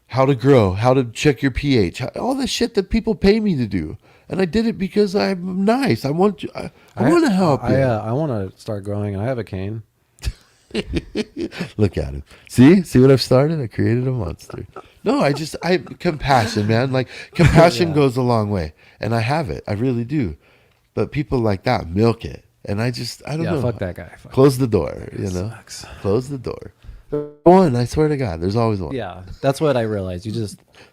how to grow, how to check your pH, all the shit that people pay me to do. And I did it because I'm nice. I want to help you. I want to start growing, and I have a cane. Look at him. See what I've started? I created a monster. No, I compassion, man. Like, compassion goes a long way. And I have it. I really do. But people like that milk it. And I don't know. Fuck that guy. Close the door, Sucks. Close the door. One, I swear to God, there's always one. Yeah, that's what I realized. You're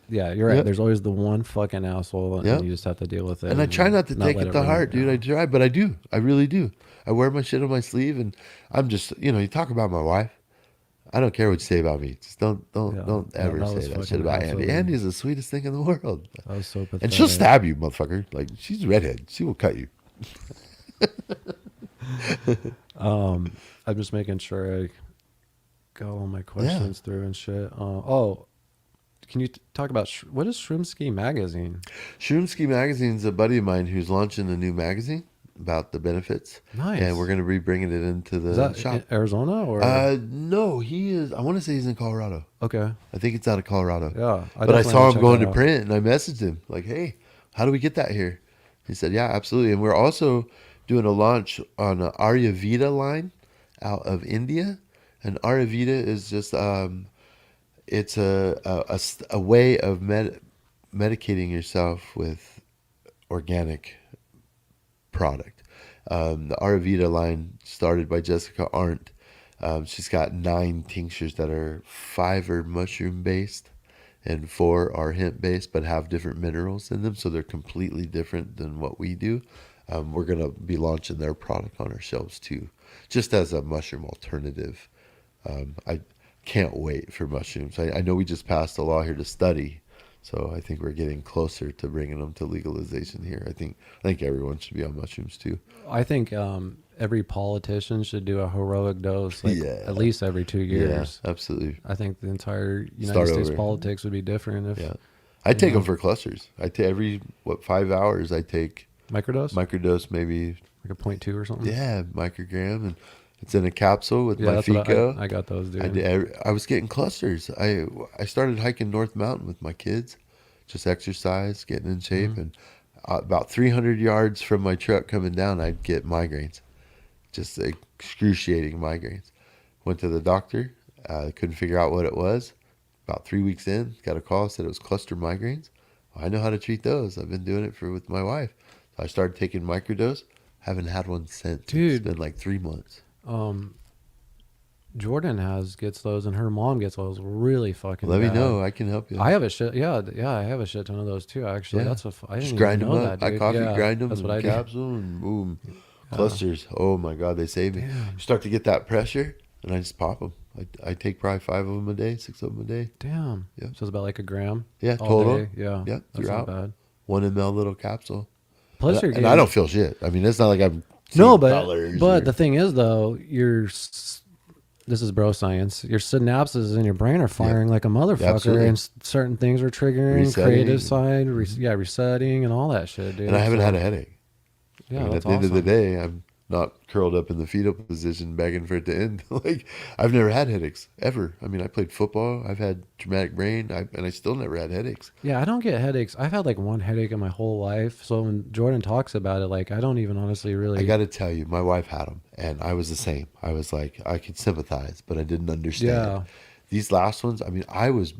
right. There's always the one fucking asshole, and you just have to deal with it. And I try not to take it to heart, dude. I try, but I do. I really do. I wear my shit on my sleeve, and I'm just, you talk about my wife. I don't care what you say about me. Just don't ever that say was that fucking shit about Andi. absolutely- Andy is the sweetest thing in the world. That was so pathetic. And she'll stab you, motherfucker. Like, she's a redhead. She will cut you. I'm just making sure I got all my questions through and shit. Can you talk about what is Shroomski Magazine? Shroomski Magazine's a buddy of mine who's launching a new magazine about the benefits. Nice. And we're going to be bringing it into the Is that shop. in Arizona or? No, he is. I want to say he's in Colorado. Okay. I think it's out of Colorado. Yeah. But I saw him going to print, and I messaged him like, "Hey, how do we get that here?" He said, "Yeah, absolutely." And we're also doing a launch on an Ayurveda line out of India, and Ayurveda is just it's a way of medicating yourself with organic product. The Ayurveda line started by Jessica Arndt. She's got 9 tinctures that are 5 are mushroom based and 4 are hemp based, but have different minerals in them, so they're completely different than what we do. We're gonna be launching their product on our shelves too, just as a mushroom alternative. I can't wait for mushrooms. I know we just passed a law here to study, so I think we're getting closer to bringing them to legalization here. I think everyone should be on mushrooms too. I think every politician should do a heroic dose, at least every 2 years. Yeah, absolutely. I think the entire United States over. politics would be different if. Yeah, I take them for clusters. I take every 5 hours. I take microdose, maybe like a 0.2 or something. Yeah, microgram, and it's in a capsule with my that's what Fico. I got those, dude. I was getting clusters. I started hiking North Mountain with my kids, just exercise, getting in shape, and about 300 yards from my truck coming down, I'd get migraines, just excruciating migraines. Went to the doctor, couldn't figure out what it was. About 3 weeks in, got a call, said it was cluster migraines. I know how to treat those. I've been doing it with my wife. So I started taking microdose. Haven't had one since. Dude. It's been like 3 months. Jordan gets those, and her mom gets those really fucking Let me bad. know. I can help you. I have a shit. Yeah, I have a shit ton of those too. Actually, Yeah. I didn't Just even grind know them up. that, dude. I coffee grind them. That's what I do. Capsule and boom, clusters. Oh my God, they save me. You start to get that pressure, and I just pop them. I take probably 5 of them a day, 6 of them a day. Damn. Yeah. So it's about like a gram. Yeah, all total. day. Yeah. Yeah, That's throughout. not bad. 1 ml little capsule. Plus, you're and I don't feel shit. I mean, it's not like I'm no, seeing colors but or- the thing is though, this is bro science. Your synapses in your brain are firing like a motherfucker, Absolutely. and certain things are triggering Resetting. creative side, resetting, and all that shit, dude. and I haven't So, had a headache. Yeah, I mean, that's at the end of the awesome. day, I'm not curled up in the fetal position begging for it to end. Like, I've never had headaches ever. I mean, I played football. I've had traumatic brain, and I still never had headaches. Yeah, I don't get headaches. I've had like one headache in my whole life. So when Jordan talks about it, like I don't even honestly really. I got to tell you, my wife had them, and I was the same. I was like, I could sympathize, but I didn't understand. Yeah. These last ones, I mean, I was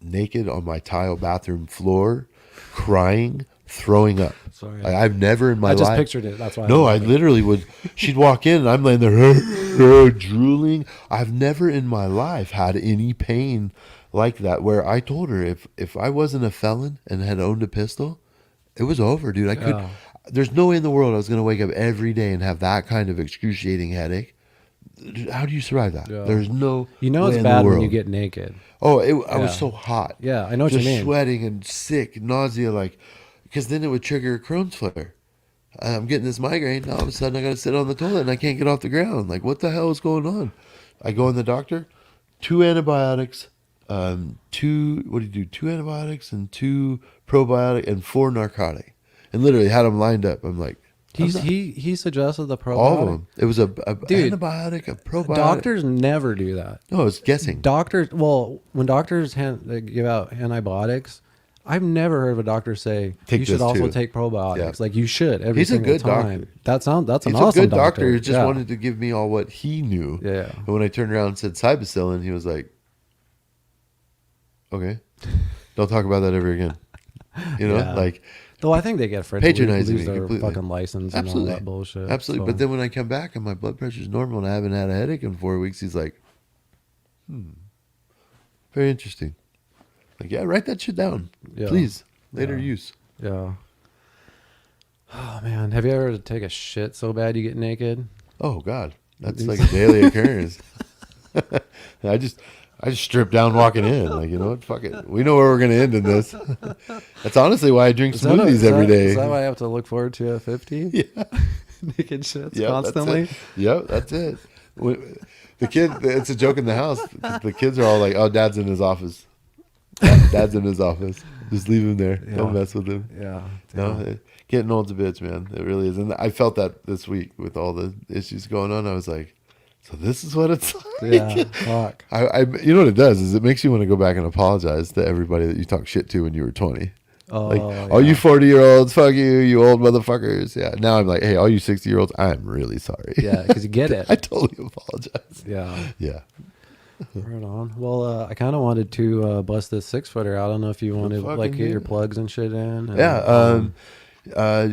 naked on my tile bathroom floor, crying, throwing up. Sorry. Like, I've never in my I just life. pictured it. That's why. No, I literally would. She'd walk in, and I'm laying there drooling. I've never in my life had any pain like that. Where I told her if I wasn't a felon and had owned a pistol, it was over, dude. I could. Yeah. There's no way in the world I was gonna wake up every day and have that kind of excruciating headache. How do you survive that? Yeah. There's no. You know way it's in the bad when you world. get naked. Oh, I was Yeah. so hot. Yeah, I know what just you mean. sweating and sick, nausea, like, because then it would trigger a Crohn's flare. I'm getting this migraine. Now all of a sudden I got to sit on the toilet and I can't get off the ground. Like, what the hell is going on? I go in the doctor, 2 antibiotics, 2 antibiotics and 2 probiotic and 4 narcotic, and literally had them lined up. I'm like, He suggested the probiotic. all of them. It was a Dude, antibiotic, a probiotic. Doctors never do that. No, it's guessing. When doctors they give out antibiotics, I've never heard of a doctor say Take you should this also too. take probiotics. Yeah. Like you should every He's a single good time. doctor. That's an He's awesome a good doctor. He just Yeah. wanted to give me all what he knew. Yeah. And when I turned around and said cybacillin, he was like, okay, don't talk about that ever again. You know, Yeah. like, Though I think they get afraid to patronizing lose me their completely. fucking license Absolutely. and all that bullshit. Absolutely. So- But then when I come back and my blood pressure's normal and I haven't had a headache in 4 weeks, he's like, very interesting. Like, yeah, write that shit down. Yeah. Please. Later Yeah. use. Yeah. Oh man, have you ever had to take a shit so bad you get naked? Oh, God. That's like a daily occurrence. I just stripped down walking in. Like, you know what? Fuck it. We know where we're gonna end in this. That's honestly why I drink smoothies every day. Is that why I have to look forward to at 50? Yeah. Naked shits constantly. That's it. The kid, it's a joke in the house. The kids are all like, "Oh, Dad's in his office. Dad's in his office. Just leave him there. Don't mess with him." Yeah. No, getting old's a bitch, man. It really is. And I felt that this week with all the issues going on. I was like, so this is what it's like. Yeah. Fuck. You know what it does is it makes you want to go back and apologize to everybody that you talked shit to when you were 20. Oh, Like, yeah. all you 40-year-olds, fuck you old motherfuckers. Yeah. Now I'm like, hey, all you 60-year-olds, I'm really sorry. Yeah, because you get it. I totally apologize. Yeah. Yeah. Right on. Well, I kind of wanted to bust this 6-footer out. I don't know if you want to like get your plugs and shit in. And,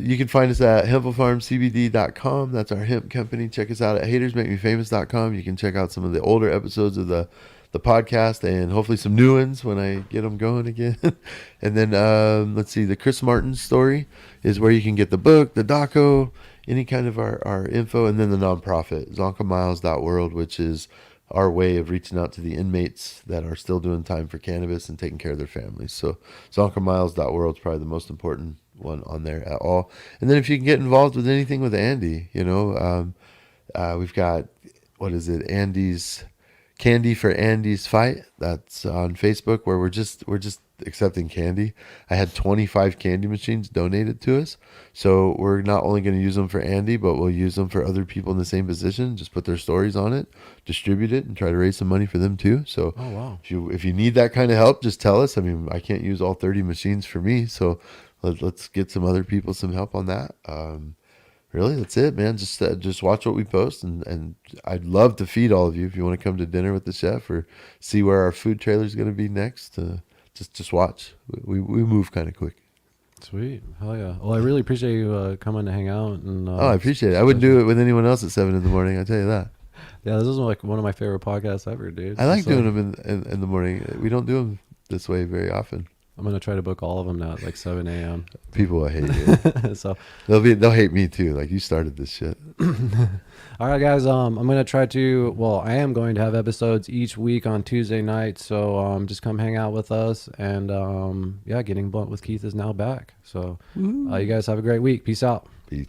You can find us at hempfulfarmscbd.com. That's our hemp company. Check us out at HatersMakeMeFamous.com. You can check out some of the older episodes of the podcast and hopefully some new ones when I get them going again. And then let's see, the Chris Martin story is where you can get the book, the doco, any kind of our info, and then the nonprofit, ZonkaMiles.world, which is our way of reaching out to the inmates that are still doing time for cannabis and taking care of their families. So ZonkaMiles.world is probably the most important one on there at all. And then if you can get involved with anything with Andi, you know, we've got, what is it, Andy's Candy for Andy's Fight. That's on Facebook, where we're just accepting candy. I had 25 candy machines donated to us, so we're not only going to use them for Andy, but we'll use them for other people in the same position. Just put their stories on it, distribute it, and try to raise some money for them too. So oh, wow. if you need that kind of help, just tell us. I mean, I can't use all 30 machines for me, so let's get some other people some help on that. Really, that's it, man. Just watch what we post, and I'd love to feed all of you if you want to come to dinner with the chef or see where our food trailer is going to be next. Just watch. We move kind of quick. Sweet, hell yeah. Well, I really appreciate you coming to hang out. And I appreciate it. I wouldn't do it with anyone else at 7 a.m. I tell you that. Yeah, this is like one of my favorite podcasts ever, dude. I like doing them in the morning. We don't do them this way very often. I'm gonna try to book all of them now at like 7 a.m. People will hate you. So they'll hate me too. Like, you started this shit. all right, guys. I'm gonna try to. Well, I am going to have episodes each week on Tuesday night. So just come hang out with us. And Getting Blunt with Keith is now back. So you guys have a great week. Peace out. Peace.